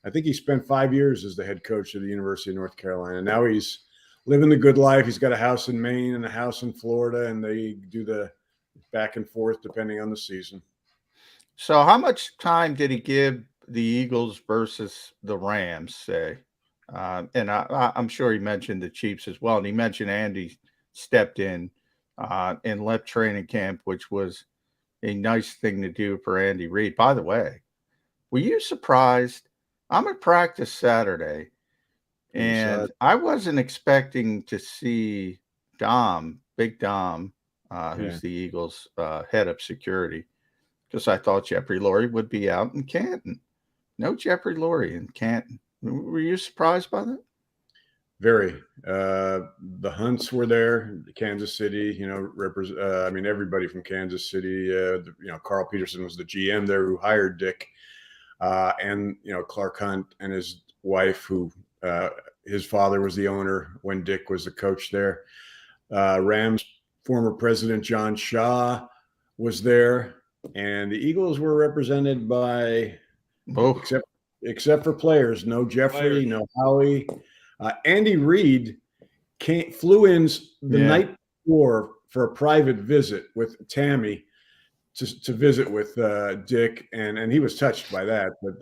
I think he spent 5 years as the head coach of the University of North Carolina. Now he's living the good life. He's got a house in Maine and a house in Florida, and they do the back and forth depending on the season. So how much time did he give the Eagles versus the Rams, say? And I'm sure he mentioned the Chiefs as well, and he mentioned Andy stepped in and left training camp, which was a nice thing to do for Andy Reid. By the way, were you surprised? I'm at practice Saturday, and I wasn't expecting to see Big Dom, who's the Eagles' head of security, because I thought Jeffrey Lurie would be out in Canton. No Jeffrey Lurie in Canton. Were you surprised by that? Very. The Hunts were there, Kansas City, everybody from Kansas City. Carl Peterson was the GM there who hired Dick, and Clark Hunt and his wife, who his father was the owner when Dick was the coach there. Rams former president John Shaw was there, and the Eagles were represented by except for players, no Jeffrey, no Howie. Andy Reid flew in the night before for a private visit with Tammy to visit with Dick, and he was touched by that. But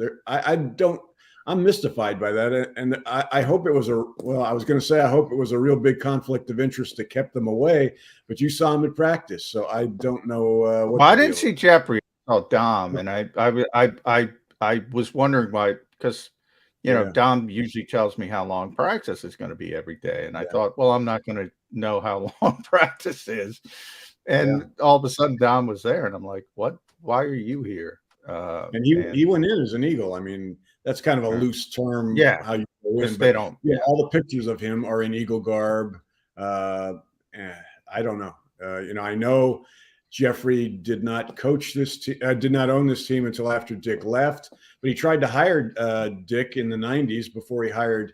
I'm mystified by that, and I hope it was I hope it was a real big conflict of interest that kept them away. But you saw him at practice, so I don't know. I didn't see Jeffrey. Oh, Dom, and I was wondering why, because. Dom usually tells me how long practice is going to be every day. And I thought, well, I'm not going to know how long practice is. And all of a sudden Dom was there. And I'm like, what? Why are you here? And he went in as an Eagle. I mean, that's kind of a loose term. Yeah. How you go in. They don't. Yeah. All the pictures of him are in Eagle garb. I don't know. I know Jeffrey did not coach this team, did not own this team until after Dick left, but he tried to hire Dick in the 90s before he hired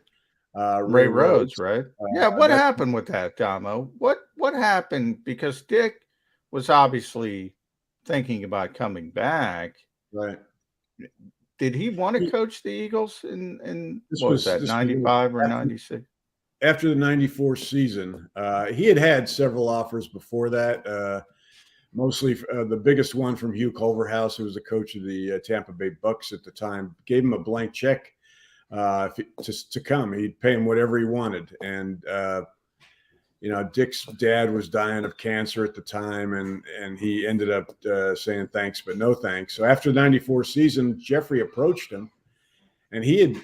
Ray Rhodes, right? What happened with that, Damo? What happened? Because Dick was obviously thinking about coming back. Right. Did he want to coach the Eagles in what was that, 95 or 96? After the 94 season, he had several offers before that. Mostly the biggest one from Hugh Culverhouse, who was the coach of the Tampa Bay Bucks at the time, gave him a blank check to come. He'd pay him whatever he wanted. And, Dick's dad was dying of cancer at the time, and he ended up saying thanks, but no thanks. So after the 94 season, Jeffrey approached him, and he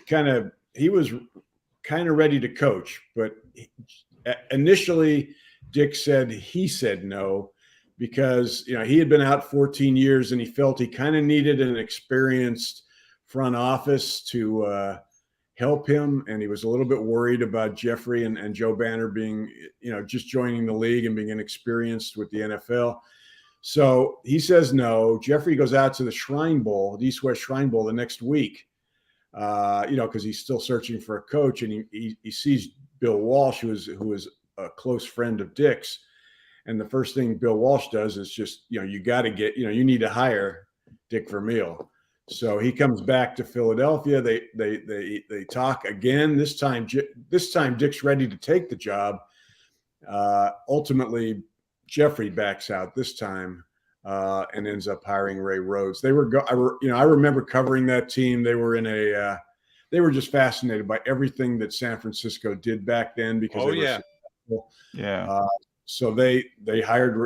was kind of ready to coach. But initially, Dick said he said no, because he had been out 14 years and he felt he kind of needed an experienced front office to help him, and he was a little bit worried about Jeffrey and Joe Banner being just joining the league and being inexperienced with the NFL. So he says no. Jeffrey goes out to the Shrine Bowl, the East West Shrine Bowl, the next week, because he's still searching for a coach, and he sees Bill Walsh, who is a close friend of Dick's. And the first thing Bill Walsh does is just, you got to get, you need to hire Dick Vermeil. So he comes back to Philadelphia. They talk again. This time Dick's ready to take the job. Ultimately, Jeffrey backs out this time and ends up hiring Ray Rhodes. I remember covering that team. They were they were just fascinated by everything that San Francisco did back then because they were successful. So they hired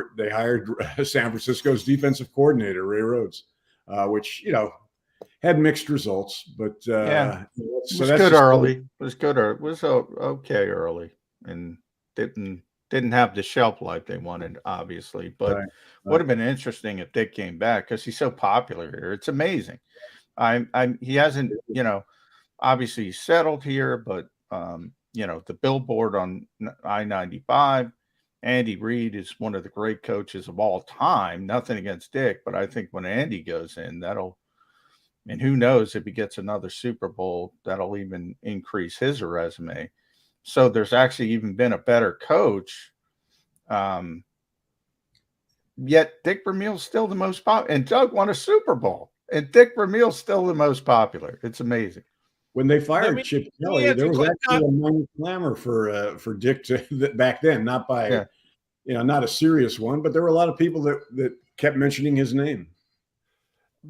San Francisco's defensive coordinator, Ray Rhodes, which had mixed results, but it was good early. It was good. It was okay early, and didn't have the shelf life they wanted, obviously. But would have been interesting if Dick came back because he's so popular here. It's amazing. He hasn't, obviously he's settled here, but the billboard on I-95. Andy Reid is one of the great coaches of all time. Nothing against Dick, but I think when Andy goes in, and who knows if he gets another Super Bowl, that'll even increase his resume. So there's actually even been a better coach. Yet Dick Vermeil's still the most popular. And Doug won a Super Bowl. And Dick Vermeil's still the most popular. It's amazing. When they fired Chip Kelly, there was actually a minor clamor for Dick back then, not by not a serious one, but there were a lot of people that kept mentioning his name.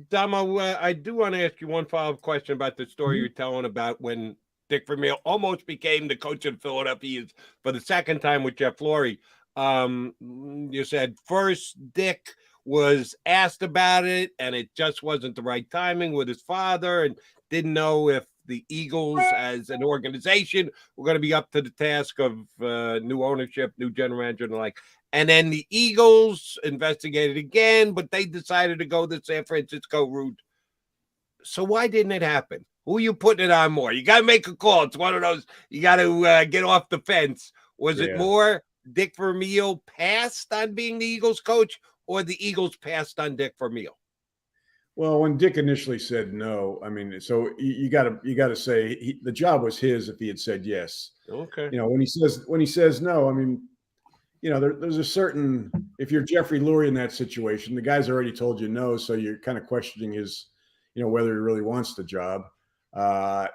Damo, I do want to ask you one follow-up question about the story you're telling about when Dick Vermeil almost became the coach of Philadelphia for the second time with Jeff Lurie. You said first Dick was asked about it, and it just wasn't the right timing with his father, and didn't know if the Eagles as an organization were going to be up to the task of new ownership, new general manager, and the like. And then the Eagles investigated again, but they decided to go the San Francisco route. So why didn't it happen? Who are you putting it on more? You got to make a call. It's one of those, you got to get off the fence. Was it more Dick Vermeil passed on being the Eagles coach, or the Eagles passed on Dick Vermeil? Well, when Dick initially said no, I mean, so you got to say the job was his if he had said yes. Okay. When he says no, I mean, there's a certain, if you're Jeffrey Lurie in that situation, the guy's already told you no, so you're kind of questioning his, whether he really wants the job,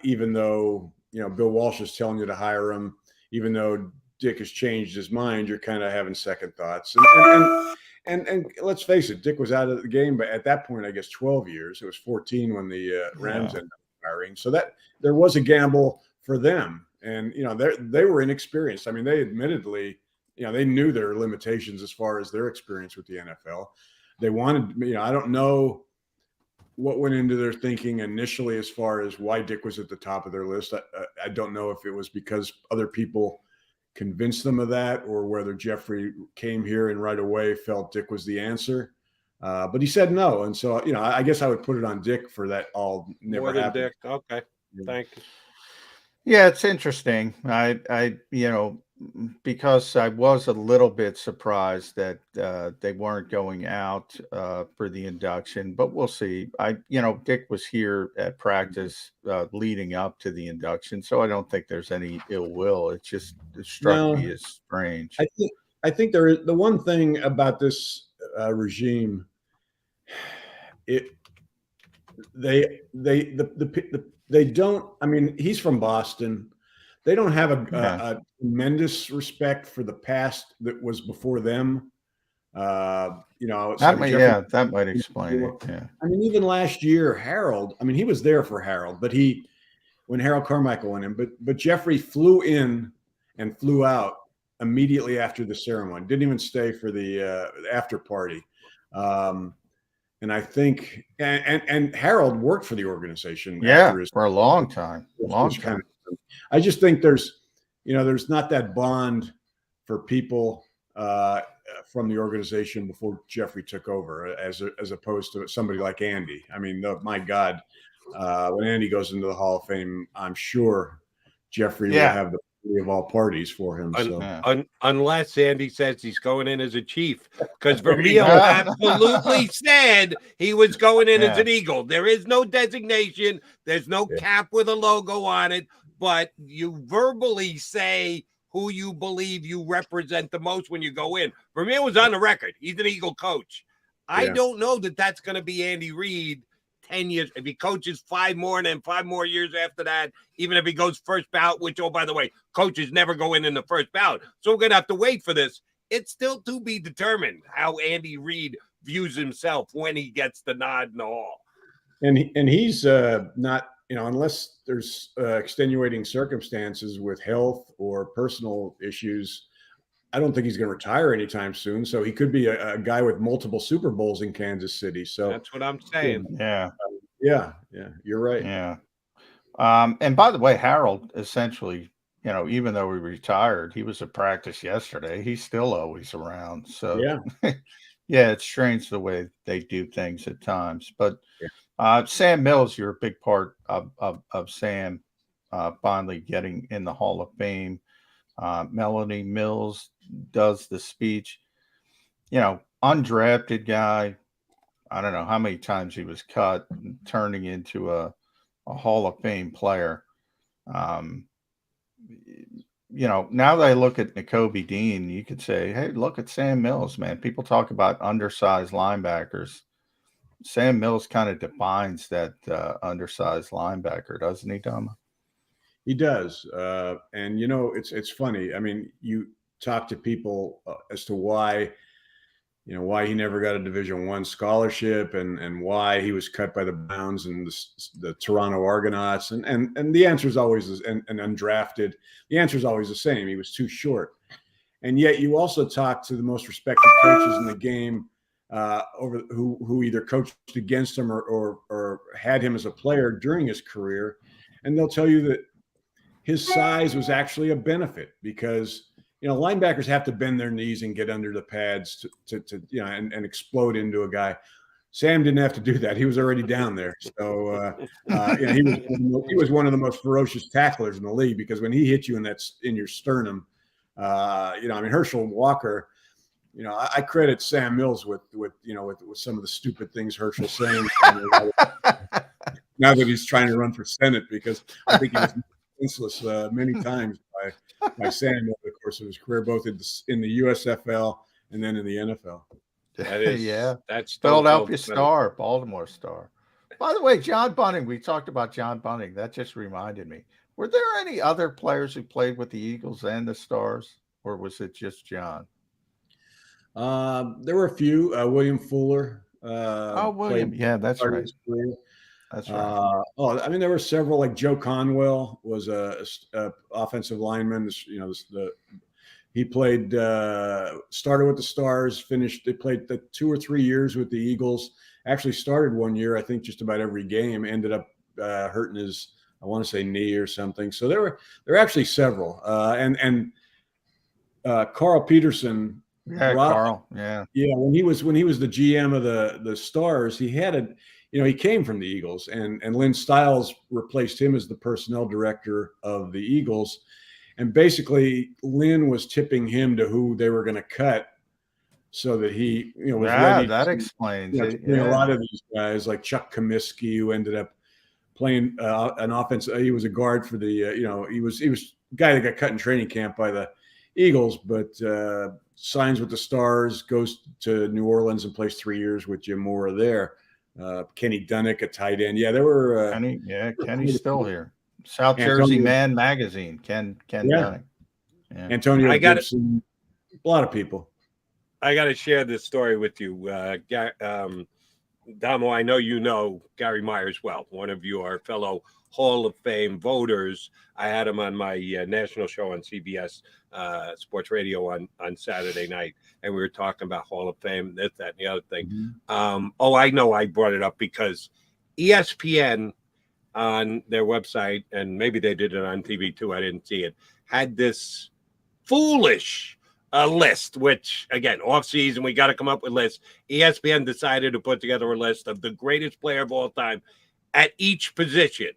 even though, Bill Walsh is telling you to hire him, even though Dick has changed his mind, you're kind of having second thoughts. And let's face it, Dick was out of the game, but at that point, I guess 12 years. It was 14 when the Rams ended up firing. So that there was a gamble for them, and they were inexperienced. I mean, they admittedly, they knew their limitations as far as their experience with the NFL. They wanted, I don't know what went into their thinking initially as far as why Dick was at the top of their list. I don't know if it was because other people convinced them of that, or whether Jeffrey came here and right away felt Dick was the answer. But he said no. And so, I guess I would put it on Dick for that all never happened. Dick. Okay. Thank you. Yeah, it's interesting. I because I was a little bit surprised that they weren't going out for the induction, but we'll see. Dick was here at practice leading up to the induction, so I don't think there's any ill will. It struck me as strange. I think there is the one thing about this regime. They don't. I mean, he's from Boston. They don't have a tremendous respect for the past that was before them. That might explain it. Yeah. I mean, even last year, Harold. I mean, he was there for Harold, but when Harold Carmichael went in, but Jeffrey flew in and flew out immediately after the ceremony. Didn't even stay for the after party. And I think, and Harold worked for the organization. For a long time. I just think there's not that bond for people. from the organization before Jeffrey took over, as opposed to somebody like Andy. I mean, my God, when Andy goes into the Hall of Fame, I'm sure Jeffrey will have the party of all parties for him. Unless Andy says he's going in as a Chief, because Vermeil absolutely said he was going in as an Eagle. There is no designation. There's no cap with a logo on it, but you verbally say who you believe you represent the most when you go in. Vermeil was on the record. He's an Eagle coach. I don't know that that's going to be Andy Reid 10 years. If he coaches 5 more and then 5 more years after that, even if he goes first ballot, which, oh, by the way, coaches never go in the first ballot. So we're going to have to wait for this. It's still to be determined how Andy Reid views himself when he gets the nod in the Hall. And he's not, unless there's extenuating circumstances with health or personal issues, I don't think he's going to retire anytime soon. So he could be a guy with multiple Super Bowls in Kansas City. So that's what I'm saying. Yeah, you're right. Yeah. And by the way, Harold, essentially, even though he retired, he was at practice yesterday. He's still always around. So yeah, it's strange the way they do things at times. But Sam Mills, you're a big part of Sam finally getting in the Hall of Fame. Melanie Mills does the speech. Undrafted guy. I don't know how many times he was cut, turning into a Hall of Fame player. Now that I look at Nakobe Dean, you could say, hey, look at Sam Mills, man. People talk about undersized linebackers. Sam Mills kind of defines that undersized linebacker, doesn't he, Dom? He does. And, it's funny. I mean, you talk to people as to why he never got a Division I scholarship and why he was cut by the Browns and the Toronto Argonauts. And the answer is always, and undrafted, the answer is always the same. He was too short. And yet you also talk to the most respected coaches in the game who either coached against him or had him as a player during his career. And they'll tell you that his size was actually a benefit because, linebackers have to bend their knees and get under the pads and explode into a guy. Sam didn't have to do that. He was already down there. So, he was one of the most ferocious tacklers in the league because when he hit you in your sternum, Herschel Walker, I credit Sam Mills with some of the stupid things Herschel's saying now that he's trying to run for Senate, because I think he was senseless many times by Sam over the course of his career, both in the USFL and then in the NFL. That is, that's Philadelphia Star, Baltimore Star. By the way, John Bunting, we talked about John Bunting. That just reminded me. Were there any other players who played with the Eagles and the Stars, or was it just John? There were a few. William Fuller. William. Yeah, that's right. That's right. There were several. Like Joe Conwell was a offensive lineman. He played. Started with the Stars. They played 2 or 3 years with the Eagles. Actually, started 1 year. I think just about every game. Ended up hurting his, I want to say, knee or something. So there were actually several. And Carl Peterson. Carl. Yeah. When he was the GM of the Stars, he had he came from the Eagles, and Lynn Stiles replaced him as the personnel director of the Eagles. And basically Lynn was tipping him to who they were going to cut so that he, was ready. That explains it. A lot of these guys like Chuck Comiskey, who ended up playing an offense. He was a guard for the, he was a guy that got cut in training camp by the Eagles, but signs with the Stars, goes to New Orleans and plays 3 years with Jim Mora there. Kenny Dunnick, a tight end. Yeah, there were. Kenny's still here. South Jersey Man Magazine. Ken Dunnick. Yeah. Antonio Gibson. A lot of people. I got to share this story with you, Damo. I know you know Gary Myers well, one of your fellow Hall of Fame voters. I had him on my national show on CBS Sports Radio on Saturday night, and we were talking about Hall of Fame, this, that, and the other thing. Mm-hmm. I know I brought it up because ESPN on their website, and maybe they did it on TV too, I didn't see it, had this foolish a list, which, again, off-season, we got to come up with lists. ESPN decided to put together a list of the greatest player of all time at each position.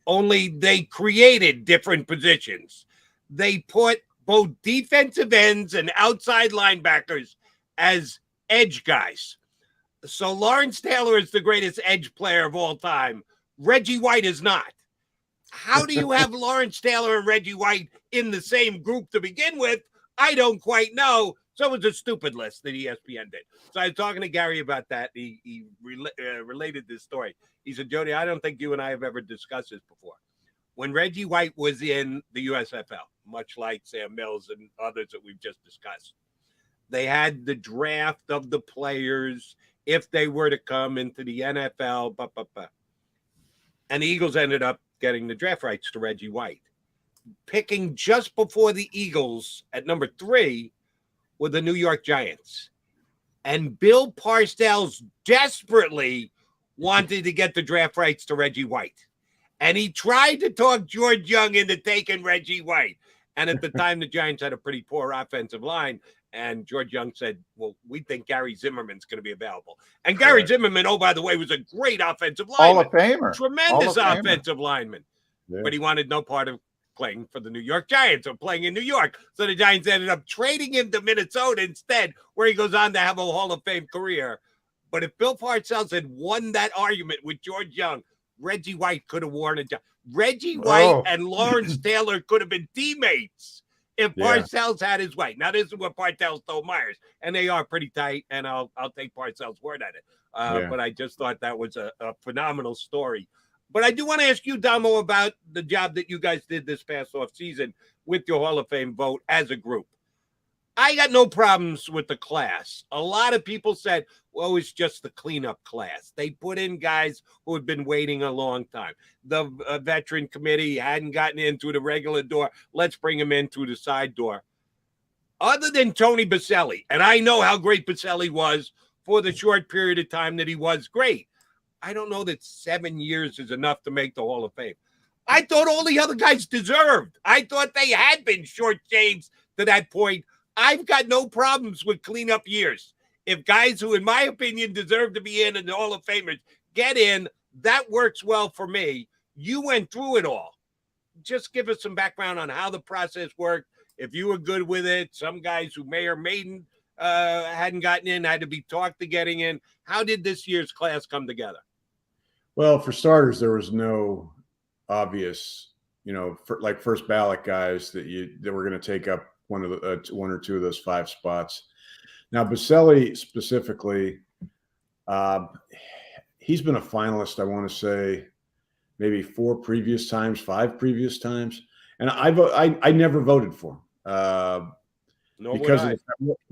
Only they created different positions. They put both defensive ends and outside linebackers as edge guys. So Lawrence Taylor is the greatest edge player of all time. Reggie White is not. How do you have Lawrence Taylor and Reggie White in the same group to begin with? I don't quite know. So it was a stupid list that ESPN did. So I was talking to Gary about that. He related this story. He said, Jody, I don't think you and I have ever discussed this before. When Reggie White was in the USFL, much like Sam Mills and others that we've just discussed, they had the draft of the players if they were to come into the NFL. And the Eagles ended up getting the draft rights to Reggie White. Picking just before the Eagles at number 3 were the New York Giants. And Bill Parcells desperately wanted to get the draft rights to Reggie White. And he tried to talk George Young into taking Reggie White. And at the time, the Giants had a pretty poor offensive line. And George Young said, well, we think Gary Zimmerman's going to be available. And Gary Zimmerman, oh, by the way, was a great offensive lineman. Hall of Famer. Tremendous offensive lineman. Yeah. But he wanted no part of playing for the New York Giants or playing in New York. So the Giants ended up trading him to Minnesota instead, where he goes on to have a Hall of Fame career. But if Bill Parcells had won that argument with George Young, Reggie White could have worn a job. Reggie White and Lawrence Taylor could have been teammates if Parcells had his way. Now, this is what Parcells told Myers, and they are pretty tight, and I'll take Parcells' word at it. But I just thought that was a phenomenal story. But I do want to ask you, Damo, about the job that you guys did this past offseason with your Hall of Fame vote as a group. I got no problems with the class. A lot of people said, well, it's just the cleanup class. They put in guys who had been waiting a long time. The veteran committee hadn't gotten in through the regular door. Let's bring them in through the side door. Other than Tony Baselli, and I know how great Baselli was for the short period of time that he was great, I don't know that 7 years is enough to make the Hall of Fame. I thought all the other guys deserved. I thought they had been shortchanged to that point. I've got no problems with cleanup years. If guys who, in my opinion, deserve to be in the Hall of Famers get in, that works well for me. You went through it all. Just give us some background on how the process worked. If you were good with it, some guys who may or may hadn't gotten in had to be talked to getting in. How did this year's class come together? Well, for starters, there was no obvious, like first ballot guys that were going to take up one or two of those 5 spots. Now, Baselli specifically, he's been a finalist, I want to say, maybe 5 previous times, and I never voted for him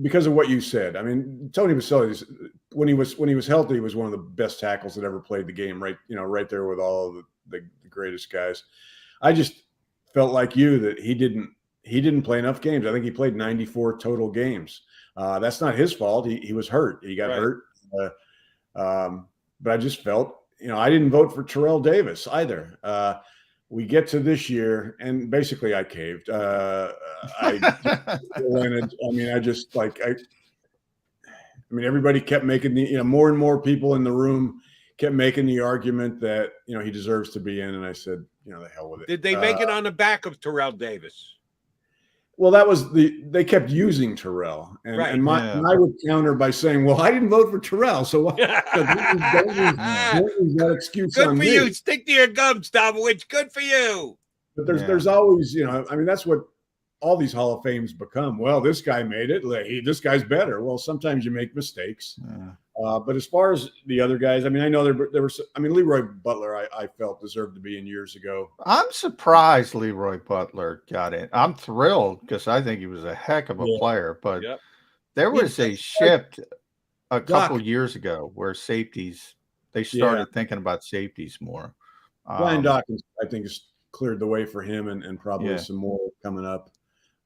because of what you said. I mean, Tony Baselli, when he was healthy, he was one of the best tackles that ever played the game. Right, right there with all of the greatest guys. I just felt like you that he didn't play enough games. I think he played 94 total games. That's not his fault. He was hurt. He got hurt. But I just felt, I didn't vote for Terrell Davis either. We get to this year, and basically I caved. Everybody kept making more and more people in the room kept making the argument that, he deserves to be in. And I said, the hell with it. Did they make it on the back of Terrell Davis? Well, that was they kept using Terrell, and I would counter by saying, "Well, I didn't vote for Terrell, so don't use that excuse." Good for you. Stick to your gums, Domowitch. Good for you. But there's always, that's what all these Hall of Fames become. Well, this guy made it. This guy's better. Well, sometimes you make mistakes. But as far as the other guys, I know there were. Leroy Butler, I felt deserved to be in years ago. I'm surprised Leroy Butler got in. I'm thrilled because I think he was a heck of a player. But there was a shift a couple years ago where safeties, they started thinking about safeties more. Brian Dawkins, I think, has cleared the way for him, and probably some more coming up.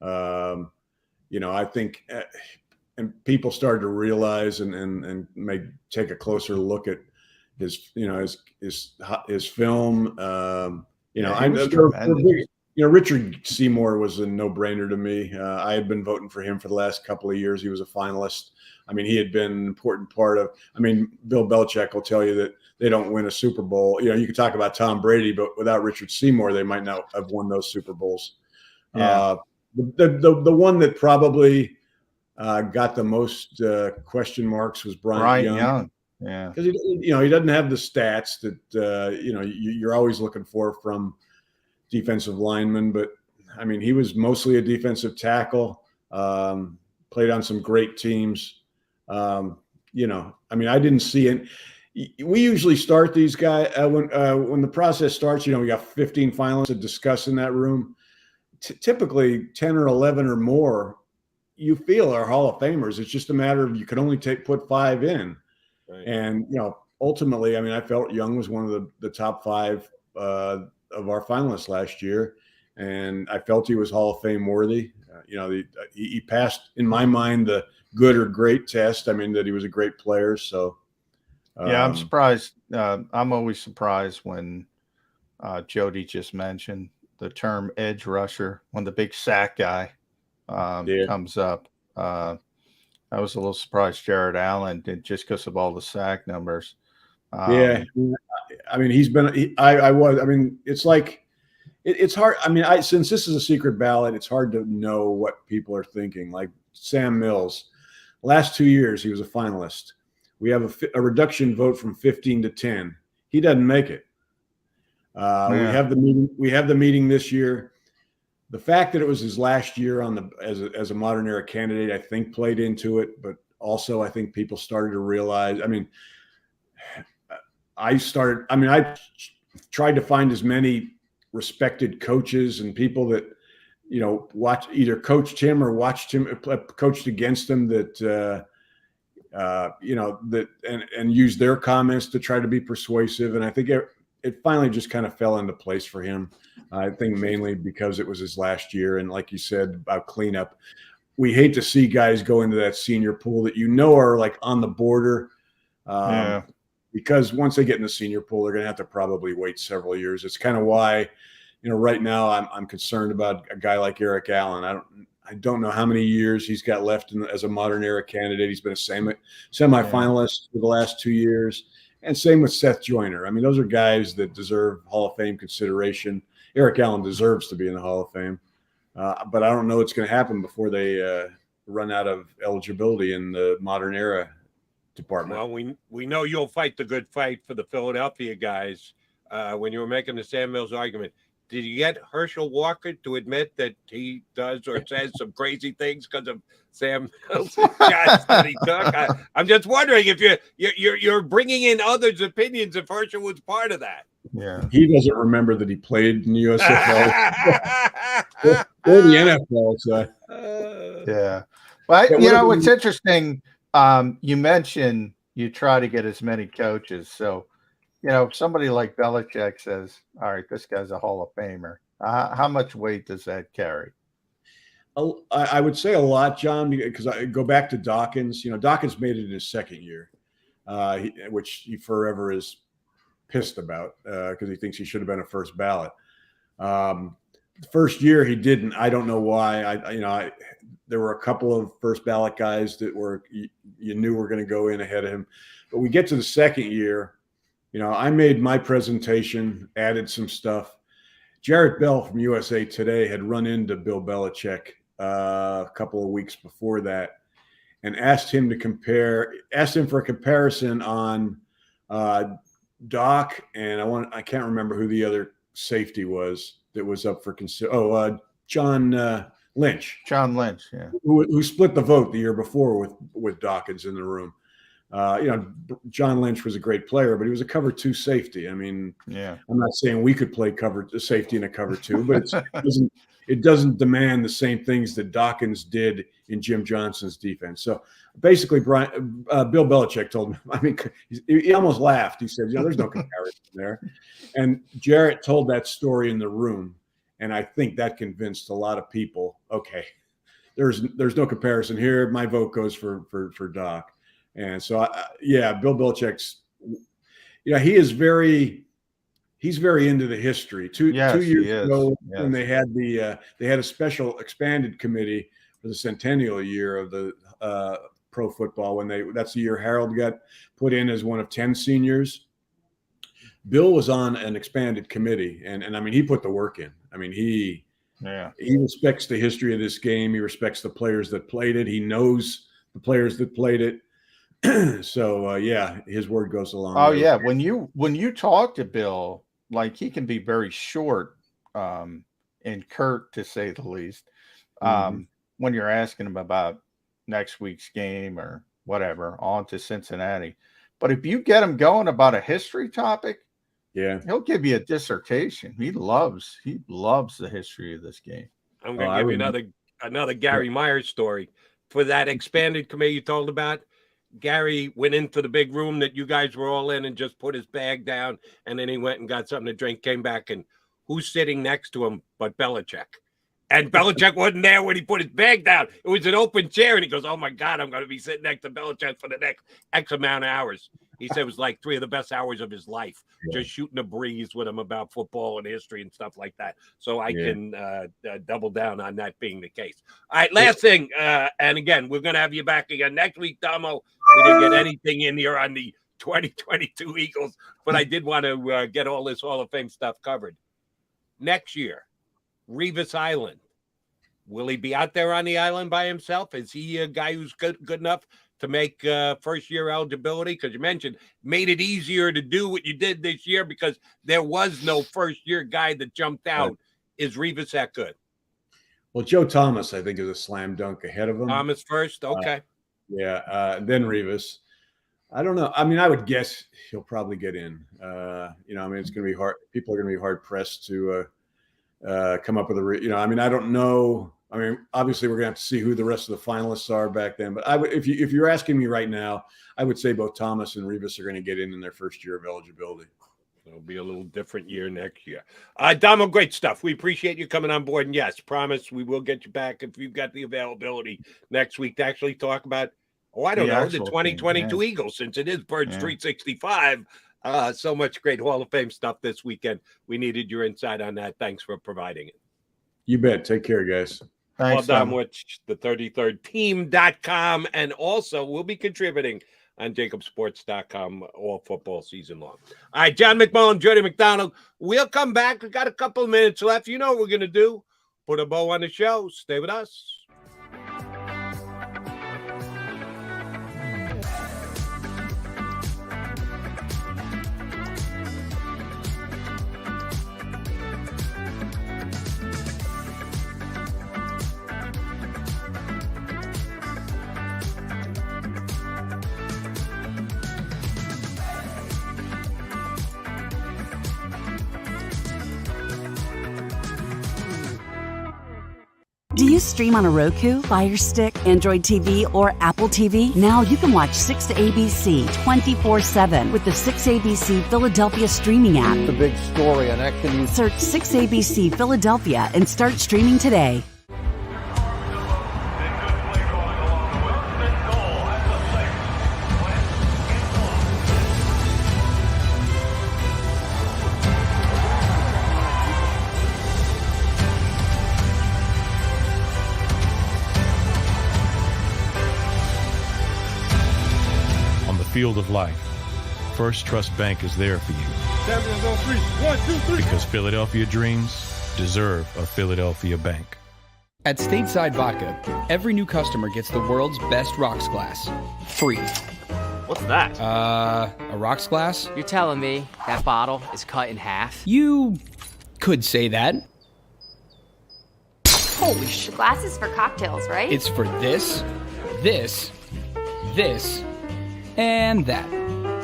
I think. And people started to realize and take a closer look at his film. Richard Seymour was a no-brainer to me. I had been voting for him for the last couple of years. He was a finalist. I mean, he had been an important part of. I mean, Bill Belichick will tell you that they don't win a Super Bowl. You can talk about Tom Brady, but without Richard Seymour, they might not have won those Super Bowls. Yeah. The one that probably got the most question marks was Bryant Young. Yeah, because he doesn't have the stats that you're always looking for from defensive linemen. But I mean, he was mostly a defensive tackle. Played on some great teams. I mean, I didn't see it. We usually start these guys when the process starts. We got 15 finalists to discuss in that room. Typically 10 or 11 or more you feel are Hall of Famers. It's just a matter of you can only put 5 in. Right. And ultimately, I mean, I felt Young was one of the top 5 of our finalists last year, and I felt he was Hall of Fame worthy. He passed, in my mind, the good or great test. I mean, that he was a great player. So yeah, I'm surprised. I'm always surprised when Jody just mentioned the term edge rusher when the big sack guy comes up. I was a little surprised Jared Allen did, just because of all the sack numbers. I mean, it's like it's hard. I mean, since this is a secret ballot, it's hard to know what people are thinking. Like Sam Mills, last 2 years he was a finalist. We have a reduction vote from 15 to 10. He doesn't make it. We have the meeting this year. The fact that it was his last year as a modern era candidate, I think, played into it. But also, I think people started to realize. I mean, I tried to find as many respected coaches and people that either coached him or watched him coached against him that and used their comments to try to be persuasive. And I think it finally just kind of fell into place for him. I think mainly because it was his last year. And like you said about cleanup, we hate to see guys go into that senior pool that are like on the border. Because once they get in the senior pool, they're going to have to probably wait several years. It's kind of why, right now I'm concerned about a guy like Eric Allen. I don't know how many years he's got left as a modern era candidate. He's been a semifinalist for the last 2 years. And same with Seth Joyner. I mean, those are guys that deserve Hall of Fame consideration. Eric Allen deserves to be in the Hall of Fame. But I don't know what's going to happen before they run out of eligibility in the modern era department. Well, we know you'll fight the good fight for the Philadelphia guys. When you were making the Sam Mills argument, did you get Herschel Walker to admit that he does or says some crazy things because of Sam Mills' shots that he took? I'm just wondering if you're bringing in others' opinions if Herschel was part of that. Yeah, he doesn't remember that he played in the USFL or the NFL. So yeah, well, it's interesting. You mentioned you try to get as many coaches. So, somebody like Belichick says, all right, this guy's a Hall of Famer. How much weight does that carry? I would say a lot, John, because I go back to Dawkins. Dawkins made it in his second year, which he forever is pissed about because he thinks he should have been a first ballot. The first year he didn't. I don't know why. There were a couple of first ballot guys that you knew were going to go in ahead of him. But we get to the second year, I made my presentation, added some stuff. Jarrett Bell from USA Today had run into Bill Belichick a couple of weeks before that and asked him for a comparison on Doc, and I can't remember who the other safety was that was up for John Lynch. John Lynch, yeah. Who split the vote the year before with Dawkins in the room. John Lynch was a great player, but he was a cover 2 safety. I mean, yeah. I'm not saying we could play safety in a cover 2, but it doesn't demand the same things that Dawkins did in Jim Johnson's defense. So basically, Bill Belichick told me, I mean, he almost laughed. He said, there's no comparison there. And Jarrett told that story in the room. And I think that convinced a lot of people, okay, there's no comparison here. My vote goes for Doc. And so, Bill Belichick's, he is very he's very into the history. Two years ago, when they had a special expanded committee for the centennial year of the pro football, that's the year Harold got put in as one of 10 seniors. Bill was on an expanded committee, and I mean, he put the work in. I mean, he respects the history of this game. He respects the players that played it. He knows the players that played it. So his word goes along. Oh yeah, when you talk to Bill, like, he can be very short and curt, to say the least. When you're asking him about next week's game or whatever, on to Cincinnati. But if you get him going about a history topic, he'll give you a dissertation. He loves the history of this game. I'm going to give you another Gary Myers story. For that expanded committee you told about, Gary went into the big room that you guys were all in and just put his bag down, and then he went and got something to drink, came back, and who's sitting next to him but Belichick? And Belichick wasn't there when he put his bag down. It was an open chair, and he goes, "Oh, my God, I'm going to be sitting next to Belichick for the next X amount of hours." He said it was like 3 of the best hours of his life, just shooting a breeze with him about football and history and stuff like that. So I can double down on that being the case. All right, last thing, and again, we're going to have you back again next week, Damo. We didn't get anything in here on the 2022 Eagles, but I did want to get all this Hall of Fame stuff covered. Next year, Revis Island. Will he be out there on the island by himself? Is he a guy who's good enough to make first-year eligibility? Because you mentioned made it easier to do what you did this year because there was no first-year guy that jumped out. Right. Is Revis that good? Well, Joe Thomas, I think, is a slam dunk ahead of him. Thomas first? Okay. Then Revis. I don't know. I mean, I would guess he'll probably get in. I mean, it's going to be hard. People are going to be hard-pressed to come up with I mean, I don't know. I mean, obviously, we're going to have to see who the rest of the finalists are back then. But I would, if you're asking me right now, I would say both Thomas and Revis are going to get in their first year of eligibility. It'll be a little different year next year. Damo, great stuff. We appreciate you coming on board. And yes, promise we will get you back if you've got the availability next week to actually talk about, the 2022 Eagles, since it is Birds 365. So much great Hall of Fame stuff this weekend. We needed your insight on that. Thanks for providing it. You bet. Take care, guys. Thanks, well done with the 33rdteam.com, and also we'll be contributing on JAKIBsports.com all football season long. All right, John McMullen, Jody McDonald. We'll come back. We've got a couple of minutes left. You know what we're going to do. Put a bow on the show. Stay with us. Do you stream on a Roku, Fire Stick, Android TV, or Apple TV? Now you can watch 6ABC 24/7 with the 6ABC Philadelphia streaming app. The big story on Action. Search 6ABC Philadelphia and start streaming today. Field of life, First Trust Bank is there for you. Champions on 3. 1, 2, 3. Because Philadelphia dreams deserve a Philadelphia bank. At Stateside Vodka, every new customer gets the world's best rocks glass, free. What's that? A rocks glass? You're telling me that bottle is cut in half? You could say that. Holy shit. The glass is for cocktails, right? It's for this, and that.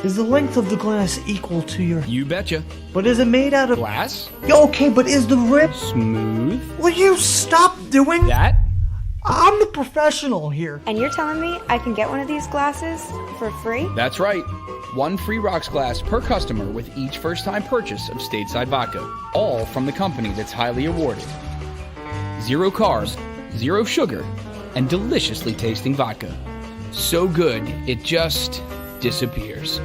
Is the length of the glass equal to your... You betcha. But is it made out of... Glass? Okay, but is the rip... Smooth? Will you stop doing... That? I'm the professional here. And you're telling me I can get one of these glasses for free? That's right. 1 free rocks glass per customer with each first-time purchase of Stateside Vodka. All from the company that's highly awarded. 0 carbs, 0 sugar, and deliciously tasting vodka. So good, it just disappears.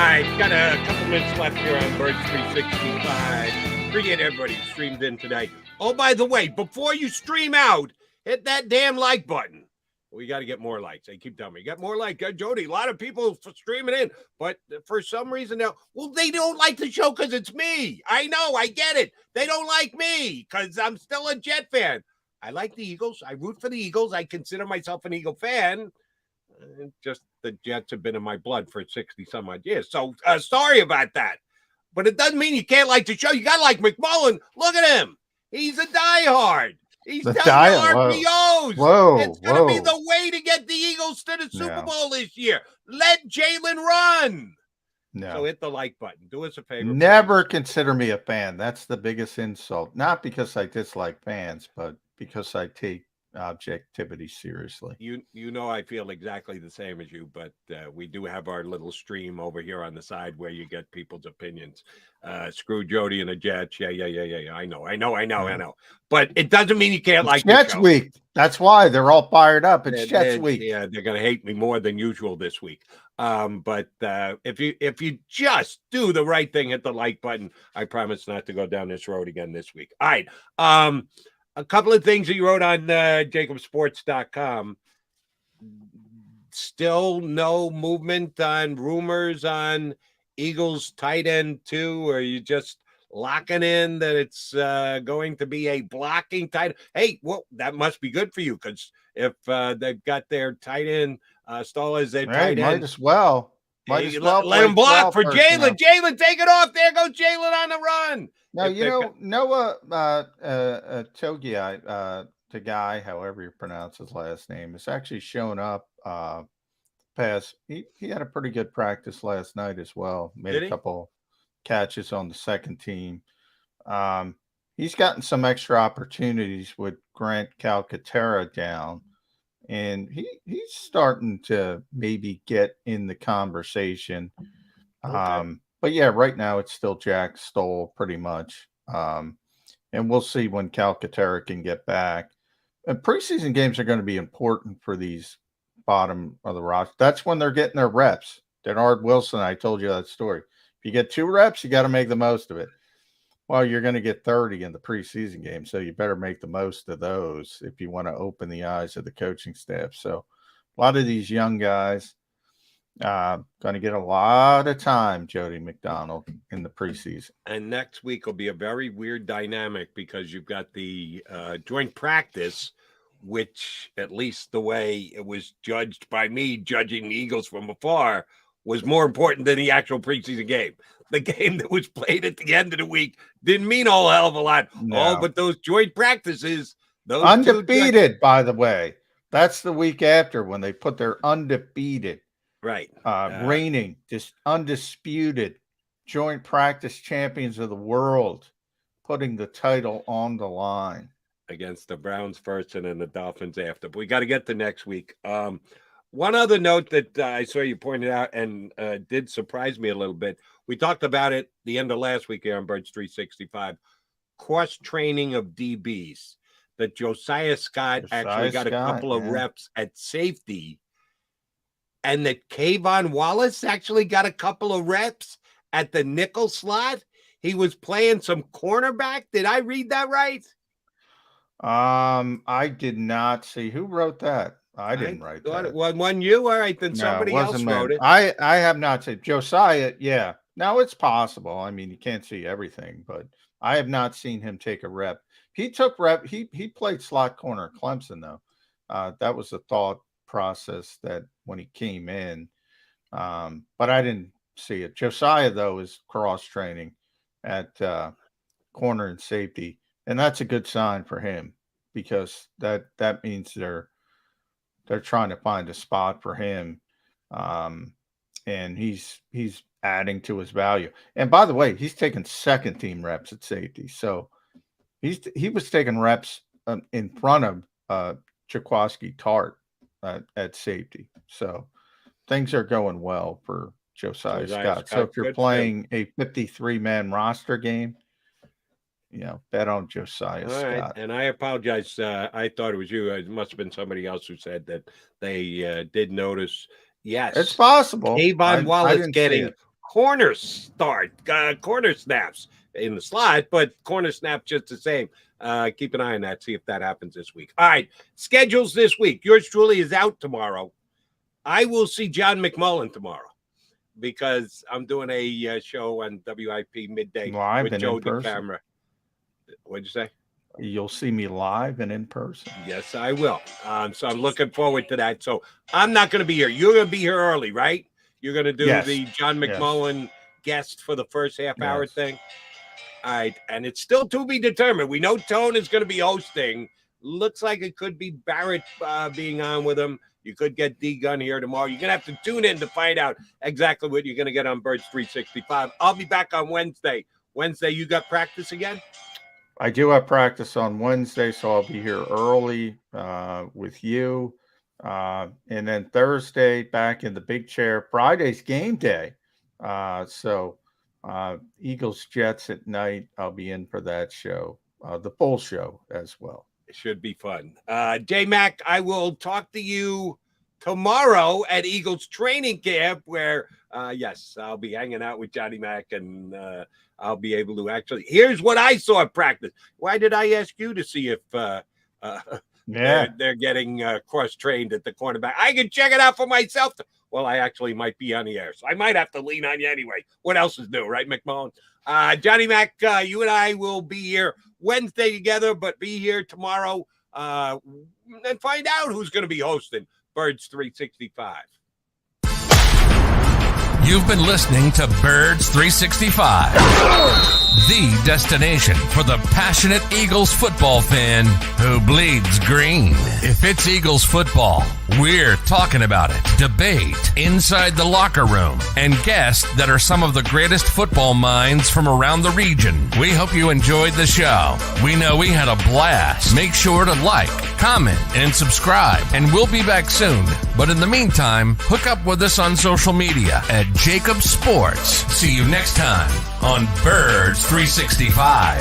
right, got a couple minutes left here on Birds 365. Appreciate everybody who streamed in today. Oh, by the way, before you stream out, hit that damn like button. We got to get more likes. They keep telling me, get more likes. Jody, a lot of people streaming in, but for some reason now, well, they don't like the show because it's me. I know, I get it. They don't like me because I'm still a Jet fan. I like the Eagles. I root for the Eagles. I consider myself an Eagle fan. Just the Jets have been in my blood for 60 some odd years. So sorry about that. But it doesn't mean you can't like the show. You got to like McMullen. Look at him. He's a diehard. He's telling you RPOs. It's going to be the way to get the Eagles to the Super Bowl this year. Let Jalen run. No. So hit the like button. Do us a favor. Never consider me a fan. That's the biggest insult. Not because I dislike fans, but because I take objectivity seriously. You know I feel exactly the same as you, but we do have our little stream over here on the side where you get people's opinions. Screw Jody and the Jets. Yeah. I know. But it doesn't mean you can't like Jets week. That's why they're all fired up. It's Jets week. Yeah, they're gonna hate me more than usual this week. But if you just do the right thing, hit the like button. I promise not to go down this road again this week. All right. A couple of things that you wrote on JAKIBSports.com. Still no movement on rumors on Eagles tight end 2, or you just locking in that it's going to be a blocking tight end? Hey, well, that must be good for you, because if they've got their tight end Stahl as their tight end, might as well. Let him block for Jalen. Jalen, take it off. There goes Jalen on the run. Now, Noah Togiai, Tagai, however you pronounce his last name, is actually shown up past. He had a pretty good practice last night as well. Made a couple catches on the second team. He's gotten some extra opportunities with Grant Calcaterra down, and he's starting to maybe get in the conversation. Okay. But yeah, right now it's still Jack Stoll pretty much. And we'll see when Calcaterra can get back. And preseason games are going to be important for these bottom of the roster. That's when they're getting their reps. Denard Wilson, I told you that story. If you get 2 reps, you got to make the most of it. Well, you're going to get 30 in the preseason game, so you better make the most of those if you want to open the eyes of the coaching staff. So a lot of these young guys going to get a lot of time, Jody McDonald, in the preseason. And next week will be a very weird dynamic because you've got the joint practice, which, at least the way it was judged by me, judging the Eagles from afar, was more important than the actual preseason game. The game that was played at the end of the week didn't mean a whole hell of a lot. No. But those joint practices, those undefeated, by the way. That's the week after when they put their undefeated. Right. Reigning, just undisputed joint practice champions of the world, putting the title on the line against the Browns first and then the Dolphins after. But we got to get to next week. One other note that I saw you pointed out and did surprise me a little bit. We talked about it the end of last week here on Birds 365. Cross training of DBs. That Josiah Scott actually got a couple of reps at safety. And that Kayvon Wallace actually got a couple of reps at the nickel slot. He was playing some cornerback. Did I read that right? I did not see. Who wrote that? I didn't write that. It wasn't you? All right, then somebody else wrote it. I have not seen Josiah. Yeah. Now it's possible. I mean, you can't see everything, but I have not seen him take a rep. He took rep. He played slot corner at Clemson, though. That was the thought process that when he came in, but I didn't see it. Josiah, though, is cross training at corner and safety, and that's a good sign for him because that means they're trying to find a spot for him, and he's adding to his value. And by the way, he's taking second team reps at safety, so he was taking reps in front of Jaquiski Tart at safety. So things are going well for Josiah Scott. So if you're playing a 53-man roster game, bet on Josiah Scott. Right. And I apologize. I thought it was you. It must have been somebody else who said that they did notice. Yes, it's possible. Kayvon Wallace getting corner snaps in the slot, but corner snaps just the same. Keep an eye on that. See if that happens this week. All right, schedules this week. Yours truly is out tomorrow. I will see John McMullen tomorrow because I'm doing a show on WIP midday live with and Joe in person. DeCamera. What'd you say? You'll see me live and in person. Yes, I will. So I'm looking forward to that. So I'm not going to be here. You're going to be here early, right? You're going to do the John McMullen guest for the first half hour thing. All right. And it's still to be determined. We know Tone is going to be hosting. Looks like it could be Barrett being on with him. You could get D-Gun here tomorrow. You're going to have to tune in to find out exactly what you're going to get on Birds 365. I'll be back on Wednesday. Wednesday, you got practice again? I do have practice on Wednesday, so I'll be here early with you. And then Thursday, back in the big chair. Friday's game day. So Eagles Jets at night. I'll be in for that show, the full show as well. It should be fun. J-Mac, I will talk to you tomorrow at Eagles training camp where, yes, I'll be hanging out with Johnny Mac and I'll be able to actually. Here's what I saw at practice. Why did I ask you to see if they're getting cross-trained at the cornerback? I can check it out for myself. Well, I actually might be on the air, so I might have to lean on you anyway. What else is new, right, McMullen? Johnny Mac, you and I will be here Wednesday together, but be here tomorrow and find out who's going to be hosting Birds 365. You've been listening to Birds 365, the destination for the passionate Eagles football fan who bleeds green. If it's Eagles football, we're talking about it. Debate, inside the locker room, and guests that are some of the greatest football minds from around the region. We hope you enjoyed the show. We know we had a blast. Make sure to like, comment, and subscribe, and we'll be back soon. But in the meantime, hook up with us on social media at JAKIB Sports. See you next time on Birds 365.